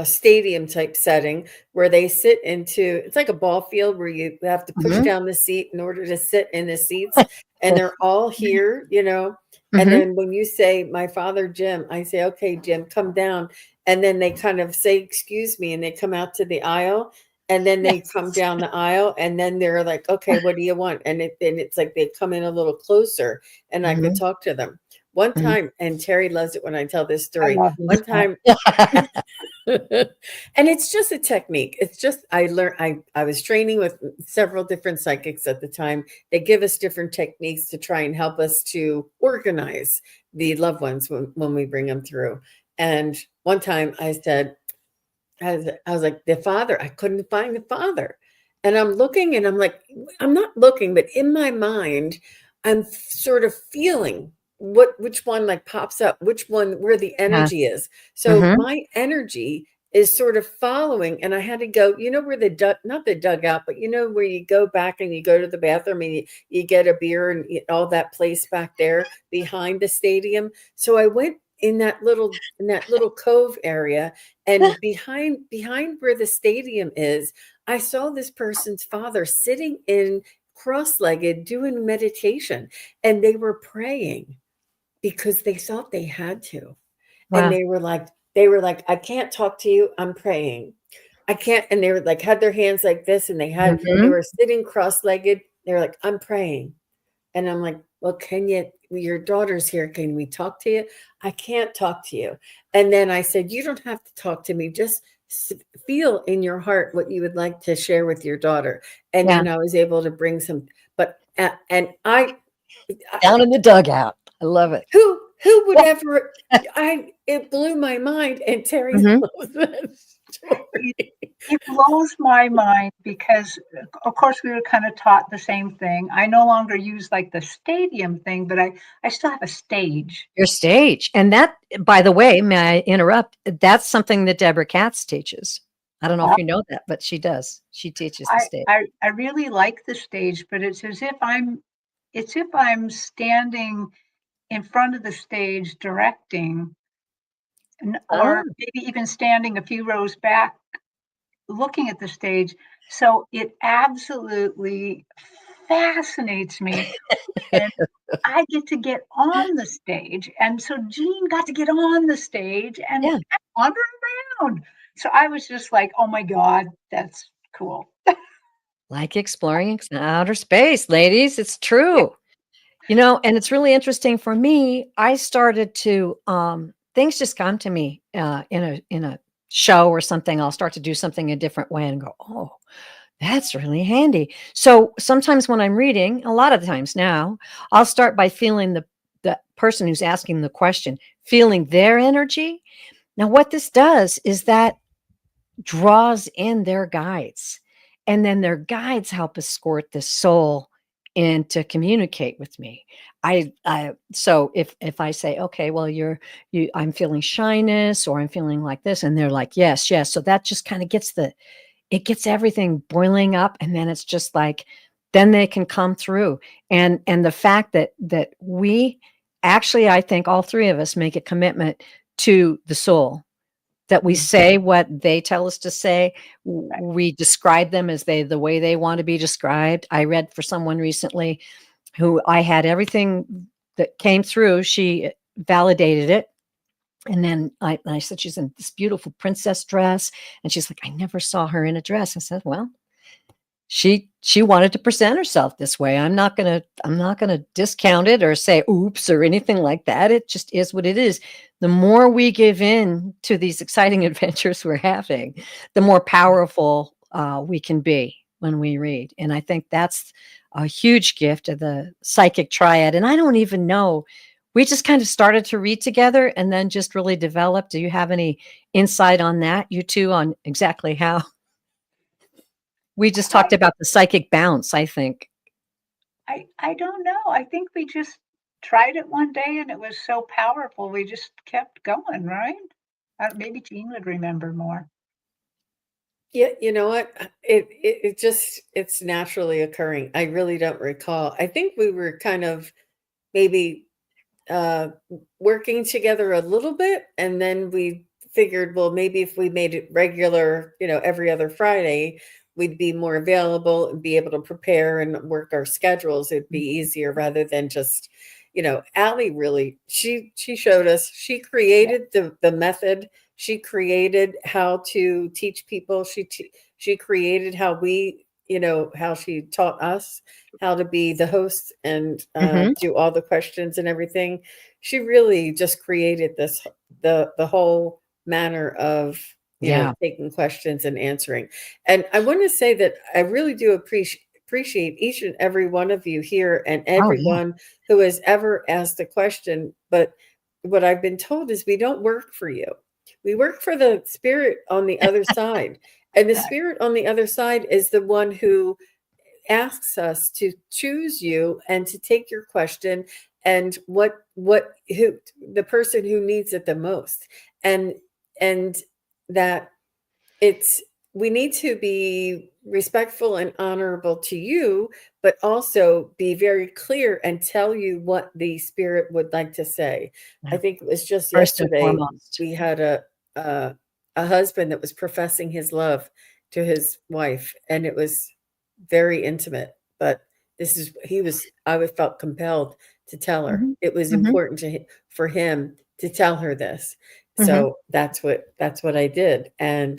stadium type setting where they sit into, it's like a ball field where you have to push Mhm. down the seat in order to sit in the seats, and they're all here, and Mhm. then when you say my father Jim, I say, okay Jim, come down. And then they kind of say excuse me, and they come out to the aisle, and then they come Yes. down the aisle, and then they're like, okay, what do you want? And it's like they come in a little closer, and I could Mhm. talk to them. One Mhm. time, and Terry loves it when I tell this I story. love this One part. time, and it's just a technique. It's just I learned I was training with several different psychics at the time. They give us different techniques to try and help us to organize the loved ones when we bring them through. And one time I said, I was like, the father, I couldn't find the father. And I'm looking and I'm like, I'm not looking, but in my mind, I'm sort of feeling which one like pops up, which one where the Yeah. energy is. So Mhm. my energy is sort of following, and I had to go, where not the dugout, but where you go back and you go to the bathroom and you get a beer and all that place back there behind the stadium. So I went in that little cove area, and behind where the stadium is, I saw this person's father sitting in cross-legged doing meditation, and they were praying because they thought they had to. And Wow. they were like, I can't talk to you. I'm praying. I can't. And they were like, had their hands like this, and they Mhm. were sitting cross-legged. They're like, I'm praying. And I'm like, well, your daughter's here. Can we talk to you? I can't talk to you. And then I said, you don't have to talk to me. Just feel in your heart what you would like to share with your daughter. And Yeah. then I was able to bring some, but, and I Down in the dugout. I love it. who would Yeah. ever, it blew my mind. And Terry Mhm. loves that It, story. it blows my mind because, of course, we were kind of taught the same thing. I no longer use like the stadium thing, but I still have a stage. Your stage. And that, by the way, may I interrupt? That's something that Deborah Katz teaches. I don't know if you know that, but she does. She teaches the I, stage. I I really like the stage, but it's if I'm standing in front of the stage directing, Oh, or maybe even standing a few rows back looking at the stage. So it absolutely fascinates me when I get to get on the stage. And so Jean got to get on the stage and yeah. wander around. So I was just like, oh my God, that's cool. Like exploring outer space, ladies. It's Yeah, true. You know, and it's really interesting for me. I started to things just come to me in a show or something. I'll start to do something a different way and go, oh, that's really handy. So sometimes when I'm reading, a lot of the times now, I'll start by feeling the person who's asking the question, feeling their energy. Now, what this does is that draws in their guides, and then their guides help escort the soul in to communicate with me. So if I say, okay, well, I'm feeling shyness, or I'm feeling like this, and they're like, yes, yes. So that just kind of gets everything boiling up, and then it's just like, then they can come through. And the fact that we actually, I think all three of us make a commitment to the soul, that we say what they tell us to say. We describe them as the way they want to be described. I read for someone recently who I had everything that came through. She validated it. And then I said, she's in this beautiful princess dress. And she's like, I never saw her in a dress. I said, well, she wanted to present herself this way. I'm not gonna discount it or say oops or anything like that. It just is what it is. The more we give in to these exciting adventures we're having, the more powerful we can be when we read. And I think that's a huge gift of the psychic triad. And I don't even know. We just kind of started to read together and then just really developed. Do you have any insight on that, you two, on exactly how? We just talked about the psychic bounce, I think. I don't know. I think we just tried it one day and it was so powerful. We just kept going, right? Maybe Jean would remember more. Yeah, you know what? It just it's naturally occurring. I really don't recall. I think we were kind of maybe uh working together a little bit, and then we figured, well, maybe if we made it regular, every other Friday, we'd be more available and be able to prepare and work our schedules. It'd be easier rather than just, Allie really, she showed us, she created the method. She created how to teach people. She created how we, how she taught us how to be the host and Mhm. do all the questions and everything. She really just created the whole manner of, Yeah. taking questions and answering. And I want to say that I really do appreciate each and every one of you here and Oh, yeah. everyone who has ever asked a question. But what I've been told is we don't work for you. We work for the spirit on the other side. And the spirit on the other side is the one who asks us to choose you and to take your question and who the person who needs it the most. And that it's we need to be respectful and honorable to you, but also be very clear and tell you what the spirit would like to say. I Yeah. think it was just First and yesterday foremost. we had a a husband that was professing his love to his wife, and it was very intimate. But I felt compelled to tell her. Mhm. It was Mhm. important for him to tell her this. Mhm. So that's what I did. And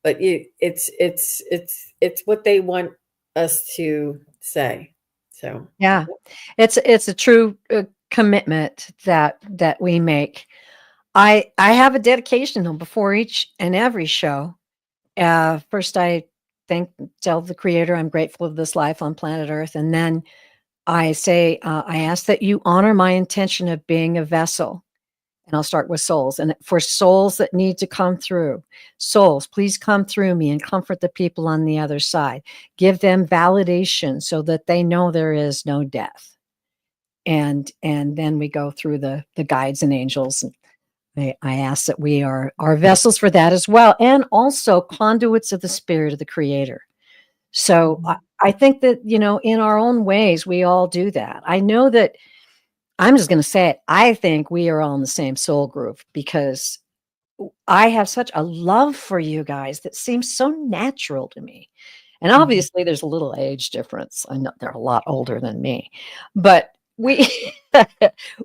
but it's what they want us to say. So Yeah. It's a true commitment that we make. I have a dedication though before each and every show. First, I tell the Creator I'm grateful of this life on planet Earth, and then I say I ask that you honor my intention of being a vessel. And I'll start with souls. And for souls that need to come through, souls, please come through me and comfort the people on the other side. Give them validation so that they know there is no death. And then we go through the guides and angels. I ask that we are vessels for that as well, and also conduits of the spirit of the Creator. So I think that, in our own ways, we all do that. I know that I'm just going to say it. I think we are all in the same soul groove because I have such a love for you guys that seems so natural to me. And obviously, there's a little age difference. I know they're a lot older than me, but we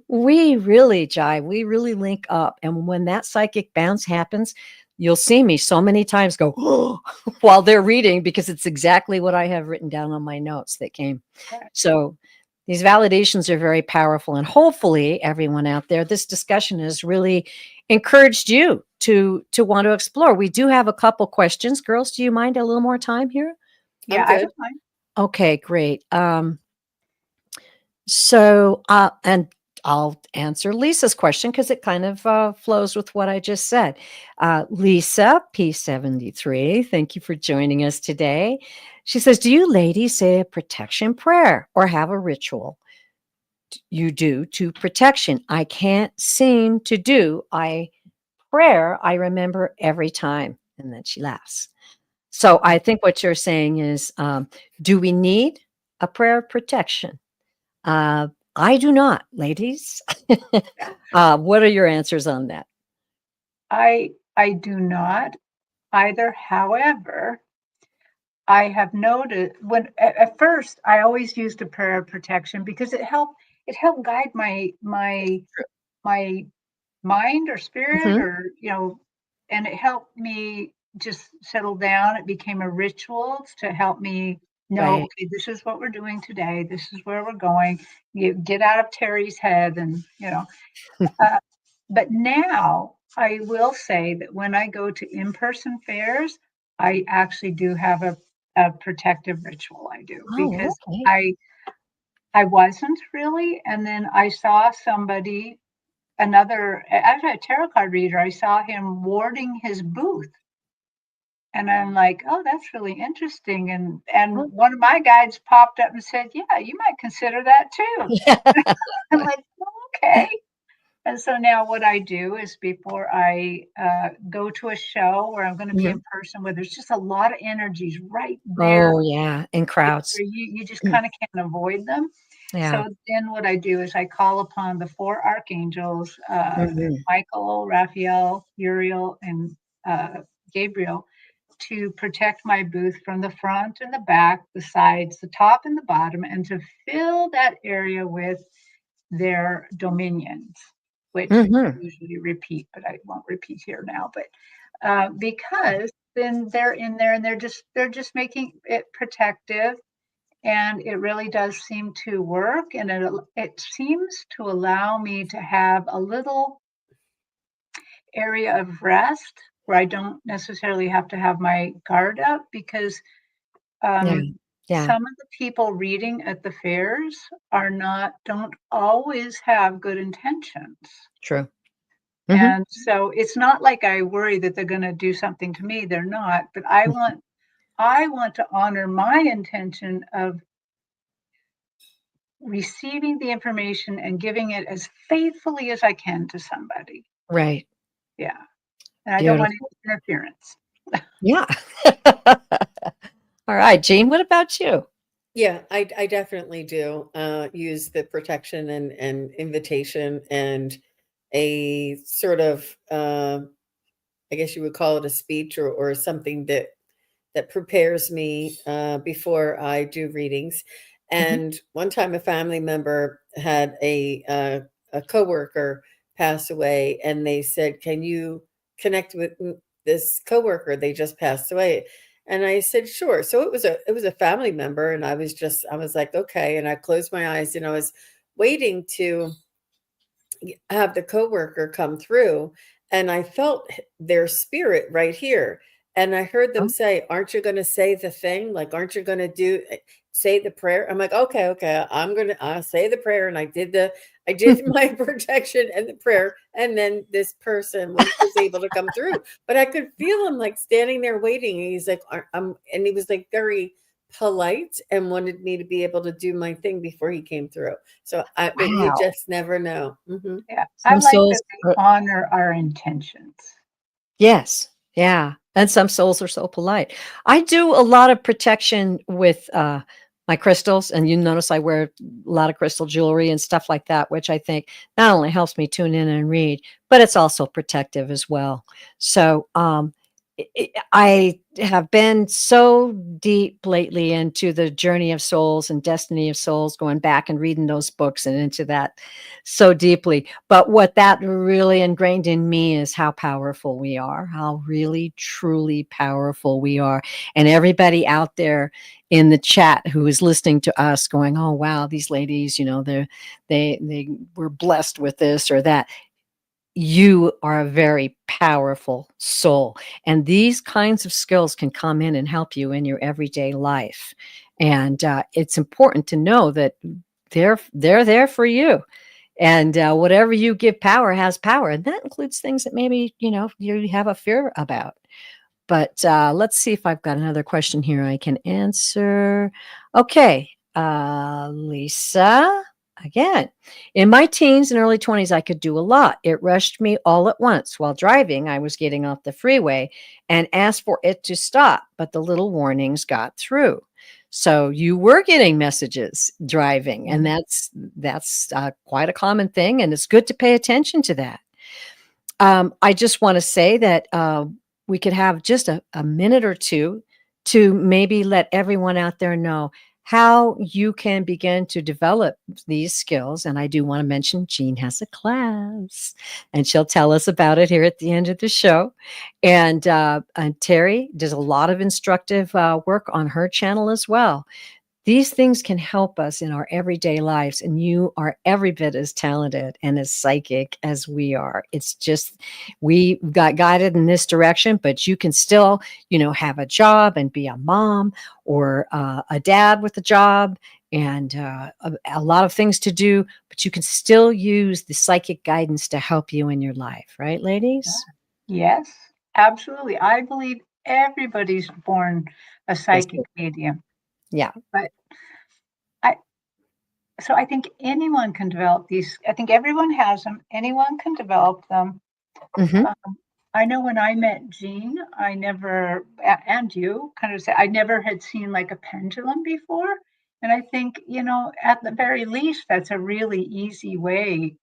we really jive. We really link up. And when that psychic bounce happens, you'll see me so many times go while they're reading because it's exactly what I have written down on my notes that came. Right. So, These validations are very powerful, and hopefully everyone out there, this discussion has really encouraged you to want to explore. We do have a couple questions. Girls, do you mind a little more time here? Yeah, I'm I good. don't mind. Okay, great. And I'll answer Lisa's question because it kind of flows with what I just said. Lisa, P73, thank you for joining us today. She says, do you ladies say a protection prayer or have a ritual you do to protection? I can't seem to do prayer. I remember every time. And then she laughs. So I think what you're saying is, do we need a prayer of protection? I do not, ladies. What are your answers on that? I do not either. However, I have noted when at first I always used a prayer of protection because it helped guide my mind or spirit, Mhm. or and it helped me just settle down. It became a ritual to help me know, Right. okay, this is what we're doing today, this is where we're going. You get out of Terry's head, and uh, but now I will say that when I go to in-person fairs, I actually do have a protective ritual I do, Oh, because okay. I wasn't really, and then I saw somebody, actually a tarot card reader, I saw him warding his booth. And I'm like, oh, that's really interesting. And Oh. one of my guides popped up and said, yeah, you might consider that too. I'm like, "Oh, okay." And so now what I do is, before I go to a show where I'm going to be Mhm. in person, where there's just a lot of energies right there, Oh, yeah, in crowds. where you just Mm. kind of can't avoid them. Yeah. So then what I do is I call upon the four archangels, Mhm. Michael, Raphael, Uriel, and Gabriel, to protect my booth from the front and the back, the sides, the top and the bottom, and to fill that area with their dominions, which I Mhm. usually repeat, but I won't repeat here now. But because then they're in there, and they're just making it protective, and it really does seem to work, and it seems to allow me to have a little area of rest where I don't necessarily have to have my guard up, because Yeah. um, Yeah. some of the people reading at the fairs don't always have good intentions. True. Mhm. And so it's not like I worry that they're going to do something to me. They're not, but I want to honor my intention of receiving the information and giving it as faithfully as I can to somebody. Right. Yeah. And I don't want Beautiful. any interference. Yeah. All right, Jean, what about you? Yeah, I definitely do use the protection and invitation and a sort of I guess you would call it a speech or something that prepares me before I do readings. Mhm. And one time, a family member had a coworker pass away, and they said, "Can you connect with this coworker? They just passed away." And I said, "Sure." So it was a family member, and I was like, "Okay." And I closed my eyes, and I was waiting to have the coworker come through, and I felt their spirit right here. And I heard them Oh. say, "Aren't you going to say the thing? Like, aren't you going to say the prayer?" I'm like, "Okay, okay, I'll say the prayer." And I did my protection and the prayer, and then this person was able to come through. But I could feel him like standing there waiting, and he's like, and he was like very polite and wanted me to be able to do my thing before he came through. But you Wow. just never know. Yeah. I Some like souls that they honor our intentions. yes. Yeah. And some souls are so polite. I do a lot of protection with my crystals, and you notice I wear a lot of crystal jewelry and stuff like that, which I think not only helps me tune in and read, but it's also protective as well. So I have been so deep lately into the journey of souls and destiny of souls, going back and reading those books and into that so deeply. But what that really ingrained in me is how powerful we are, how really, truly powerful we are. And everybody out there in the chat who is listening to us going, oh, wow, these ladies, they were blessed with this or that. You are a very powerful soul. And these kinds of skills can come in and help you in your everyday life. And it's important to know that they're there for you. And whatever you give power has power. And that includes things that maybe, you have a fear about. But let's see if I've got another question here I can answer. Okay, Lisa, again. In my teens and early 20s, I could do a lot. It rushed me all at once. While driving, I was getting off the freeway and asked for it to stop, but the little warnings got through. So you were getting messages driving, and that's quite a common thing, and it's good to pay attention to that. I just want to say that we could have just a minute or two to maybe let everyone out there know how you can begin to develop these skills. And I do want to mention Jean has a class, and she'll tell us about it here at the end of the show. And Terry does a lot of instructive work on her channel as well. These things can help us in our everyday lives, and you are every bit as talented and as psychic as we are. It's just we got guided in this direction, but you can still, have a job and be a mom or a dad with a job and a lot of things to do, but you can still use the psychic guidance to help you in your life, right, ladies? Yes, absolutely. I believe everybody's born a Yes. psychic medium. Yeah. But I think anyone can develop these. I think everyone has them. Anyone can develop them. Mhm. I know when I met Jean, I never, and you kind of said, I never had seen like a pendulum before. And I think, at the very least, that's a really easy way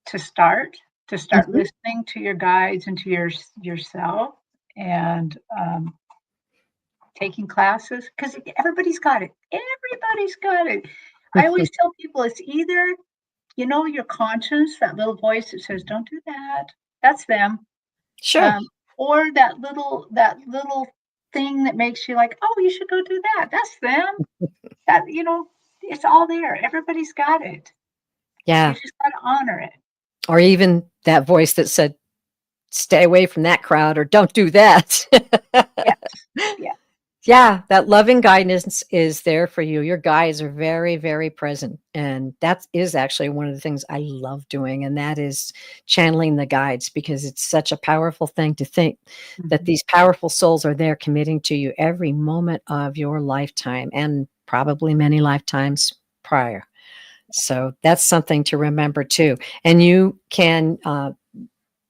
to start Mhm. listening to your guides and to yourself, and taking classes, because everybody's got it. Everybody's got it. I always tell people it's either, your conscience, that little voice that says, don't do that. That's them. Sure. Or that little thing that makes you like, oh, you should go do that. That's them. That, it's all there. Everybody's got it. You Yeah. just got to honor it. Or even that voice that said, stay away from that crowd or don't do that. Yes. Yeah. Yeah, that loving guidance is there for you. Your guides are very, very present. And that is actually one of the things I love doing. And that is channeling the guides, because it's such a powerful thing to think that these powerful souls are there committing to you every moment of your lifetime and probably many lifetimes prior. So that's something to remember too. And you can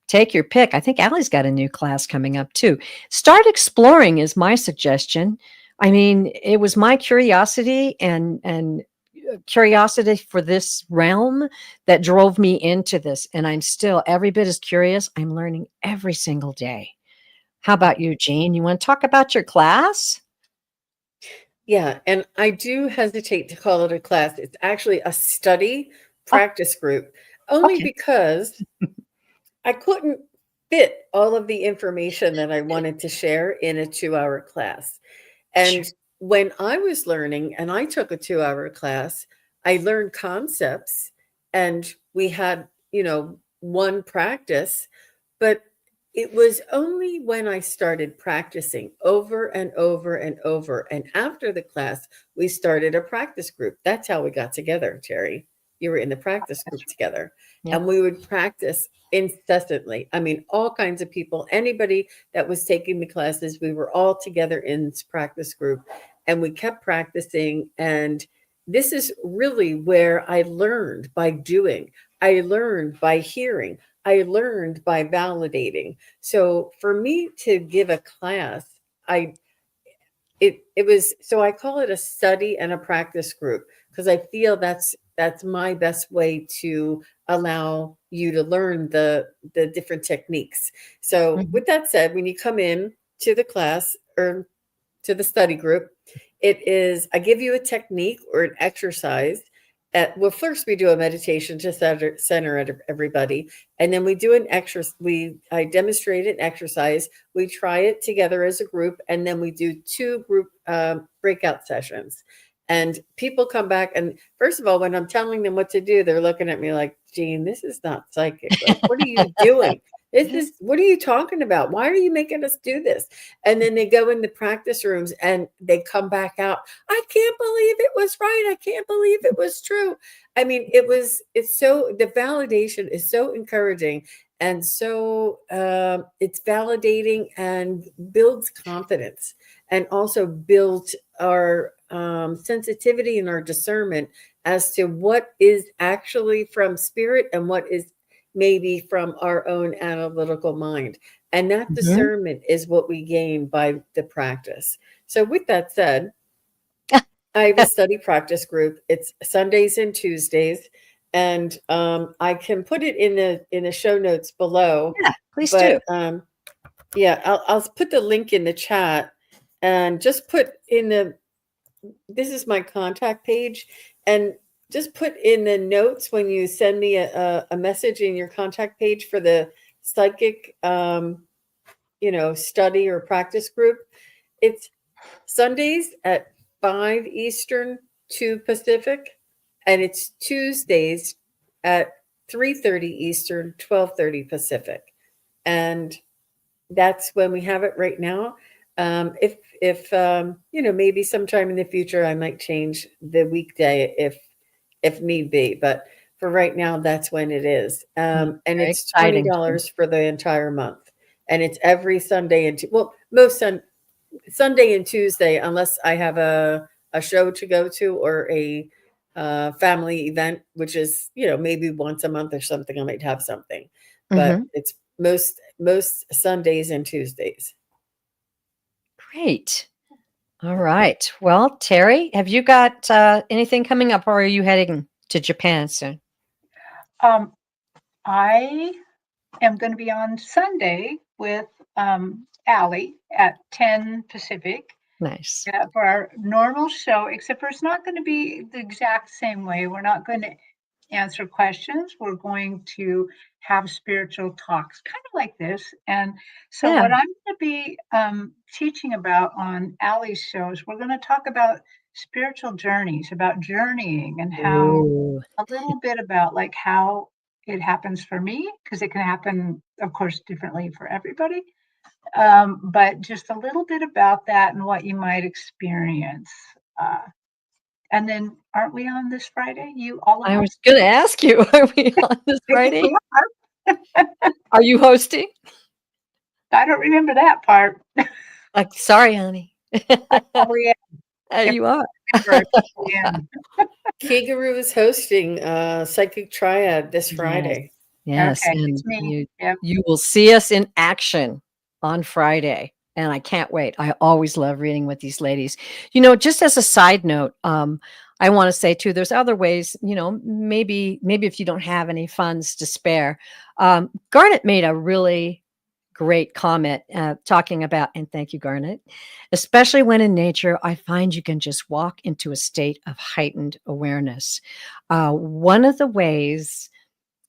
take your pick. I think Allie's got a new class coming up too. Start exploring is my suggestion. I mean, it was my curiosity and curiosity for this realm that drove me into this. And I'm still every bit as curious. I'm learning every single day. How about you, Jean? You want to talk about your class? Yeah, and I do hesitate to call it a class. It's actually a study Oh, practice group, only okay. because I couldn't fit all of the information that I wanted to share in a 2-hour class. Sure. And when I was learning, and I took a 2-hour class, I learned concepts and we had, one practice, but it was only when I started practicing over and over and over. And after the class, we started a practice group. That's how we got together, Terry. You were in the practice group together. Yeah. And we would practice incessantly. I mean, all kinds of people, anybody that was taking the classes, we were all together in this practice group and we kept practicing. And this is really where I learned by doing, I learned by hearing, I learned by validating. So for me to give a class, it was, so I call it a study and a practice group because I feel that's my best way to allow you to learn the different techniques. So Mhm. with that said, when you come in to the class or to the study group, I give you a technique or an exercise. Well, first we do a meditation to center everybody, and then we do an exercise. I demonstrate an exercise. We try it together as a group, and then we do 2 group breakout sessions. And people come back, and first of all, when I'm telling them what to do, they're looking at me like, "Jean, this is not psychic. Like, what are you doing? What are you talking about? Why are you making us do this?" And then they go in the practice rooms and they come back out. "I can't believe it was right. I can't believe it was true." I mean, the validation is so encouraging, and so it's validating and builds confidence, and also builds our sensitivity and our discernment as to what is actually from spirit and what is maybe from our own analytical mind. And that Mhm. discernment is what we gain by the practice. So with that said, I have a study practice group. It's Sundays and Tuesdays, and I can put it in the show notes below. Yeah, please do. But yeah, I'll put the link in the chat, and just put in this is my contact page, and just put in the notes when you send me a message in your contact page for the psychic study or practice group. It's Sundays at 5 Eastern, 2 Pacific, and it's Tuesdays at 3:30 Eastern, 12:30 Pacific. And that's when we have it right now. If maybe sometime in the future I might change the weekday if need be, but for right now that's when it is. And Very it's $20 exciting. for the entire month, and it's every Sunday and most Sunday and Tuesday, unless I have a show to go to or a family event, which is maybe once a month or something. I might have something, but Mhm. it's most Sundays and Tuesdays. Great. All right. Well, Terry, have you got anything coming up, or are you heading to Japan soon? Um, I am going to be on Sunday with Allie at 10 Pacific Nice. for our normal show, except for it's not going to be the exact same way. We're not going to answer questions. We're going to have spiritual talks, kind of like this. And so, Yeah. what I'm going to be teaching about on Allie's shows, we're going to talk about spiritual journeys, about journeying, and how Ooh. a little bit about like how it happens for me, because it can happen, of course, differently for everybody. But just a little bit about that and what you might experience. Uh, and then, aren't we on this Friday? You all of I us? was going to ask you, are we on this I think we Friday? are. Are you hosting? I don't remember that part. Like, sorry, honey. I probably am. You are. Remember, I probably am. KIGARU is hosting Psychic Triad this Yes. Friday. Yes, Okay, and it's me. Yep. you will see us in action on Friday, and I can't wait. I always love reading with these ladies. Just as a side note, I want to say too, there's other ways, maybe if you don't have any funds to spare. Garnet made a really great comment talking about, and thank you, Garnet, especially when in nature, I find you can just walk into a state of heightened awareness. One of the ways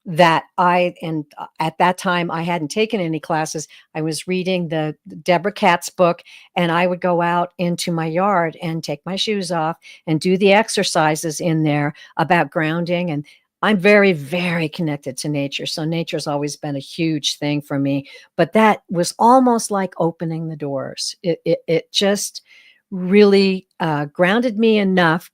that at that time I hadn't taken any classes. I was reading the Deborah Katz book, and I would go out into my yard and take my shoes off and do the exercises in there about grounding. And I'm very, very connected to nature. So nature's always been a huge thing for me, but that was almost like opening the doors. It just really grounded me enough.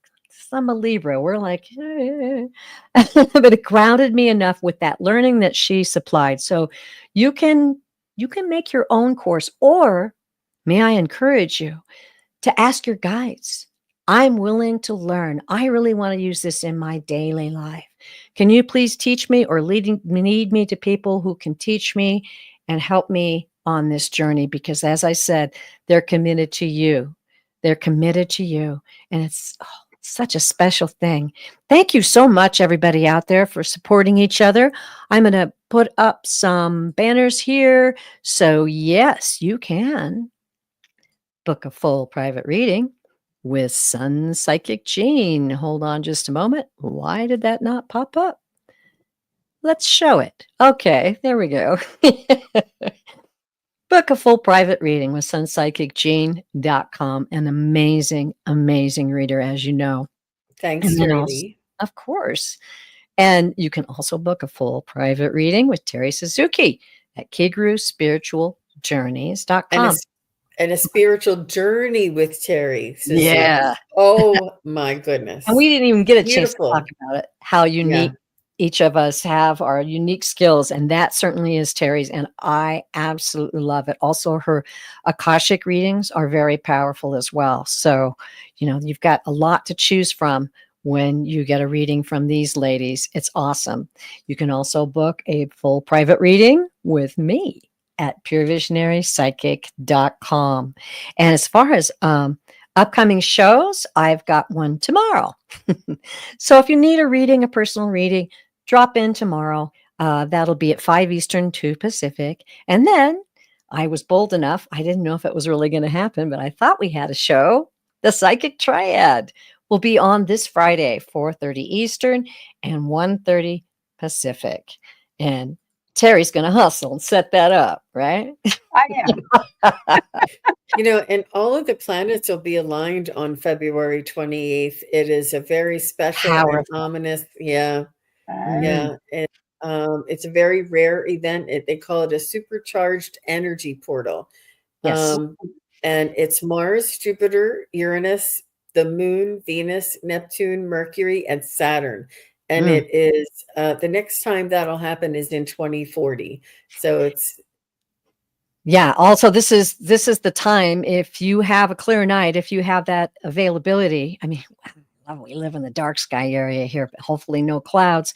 I'm a Libra. We're like, but it grounded me enough with that learning that she supplied. So you can make your own course, or may I encourage you to ask your guides. I'm willing to learn. I really want to use this in my daily life. Can you please teach me, or lead me to people who can teach me and help me on this journey? Because as I said, they're committed to you. They're committed to you. And Such a special thing. Thank you so much, everybody out there, for supporting each other. I'm going to put up some banners here. So, yes, you can book a full private reading with Sun Psychic Jean. Hold on just a moment. Why did that not pop up? Let's show it. Okay, there we go. Book a full private reading with sunpsychicjean.com. An amazing, amazing reader, as you know. Thanks, And then TERRI also, LEE. of course. And you can also book a full private reading with Terry Suzuki at KIGARU And a spiritual journey with TERRI Suzuki. Yeah. Oh my goodness. And we didn't even get a chance to Beautiful. talk about it, how unique each of us have our unique skills. And that certainly is Terry's. And I absolutely love it. Also, her Akashic readings are very powerful as well. So, you know, you've got a lot to choose from when you get a reading from these ladies. It's awesome. You can also book a full private reading with me at purevisionarypsychic.com. And as far as upcoming shows, I've got one tomorrow. So if you need a reading, a personal reading, drop in tomorrow. That'll be at 5 Eastern, 2 Pacific. And then I was bold enough. I didn't know if it was really going to happen, but I thought we had a show. The Psychic Triad will be on this Friday, 4:30 Eastern and 1:30 Pacific. And Terry's going to hustle and set that up, right? I am. You know, and all of the planets will be aligned on February 28th. It is a very special and Powerful. ominous, Mm. and it's a very rare event. They call it a supercharged energy portal. Yes. And it's Mars, Jupiter, Uranus, the Moon, Venus, Neptune, Mercury, and Saturn. And it is the next time that'll happen is in 2040. So it's also this is the time, if you have a clear night, if you have that availability. I mean, we live in the dark sky area here, but hopefully no clouds,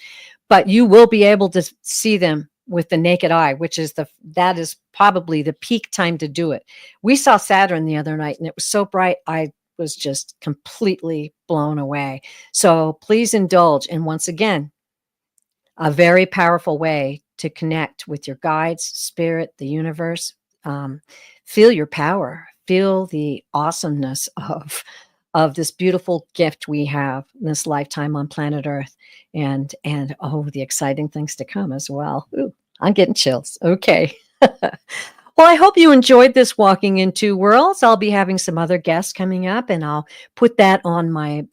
but you will be able to see them with the naked eye, which is that is probably the peak time to do it. We saw Saturn the other night and it was so bright. I was just completely blown away. So please indulge. And once again, a very powerful way to connect with your guides, spirit, the universe. Feel your power, feel the awesomeness of this beautiful gift we have in this lifetime on planet Earth, and the exciting things to come as well. Ooh, I'm getting chills. Okay. Well, I hope you enjoyed this Walking in Two Worlds. I'll be having some other guests coming up, and I'll put that on my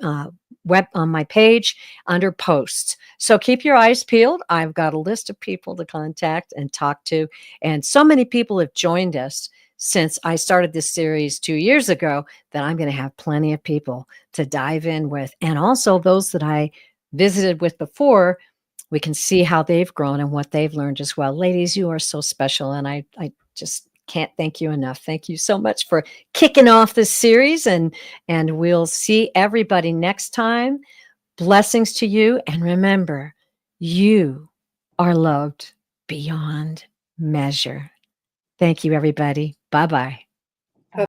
on my page under posts. So keep your eyes peeled. I've got a list of people to contact and talk to, and so many people have joined us since I started this series 2 years ago that I'm going to have plenty of people to dive in with, and also those that I visited with before. We can see how they've grown and what they've learned as well. Ladies, you are so special, and I just can't thank you enough. Thank you so much for kicking off this series, and we'll see everybody next time. Blessings to you, and remember, you are loved beyond measure. Thank you, everybody. Bye-bye.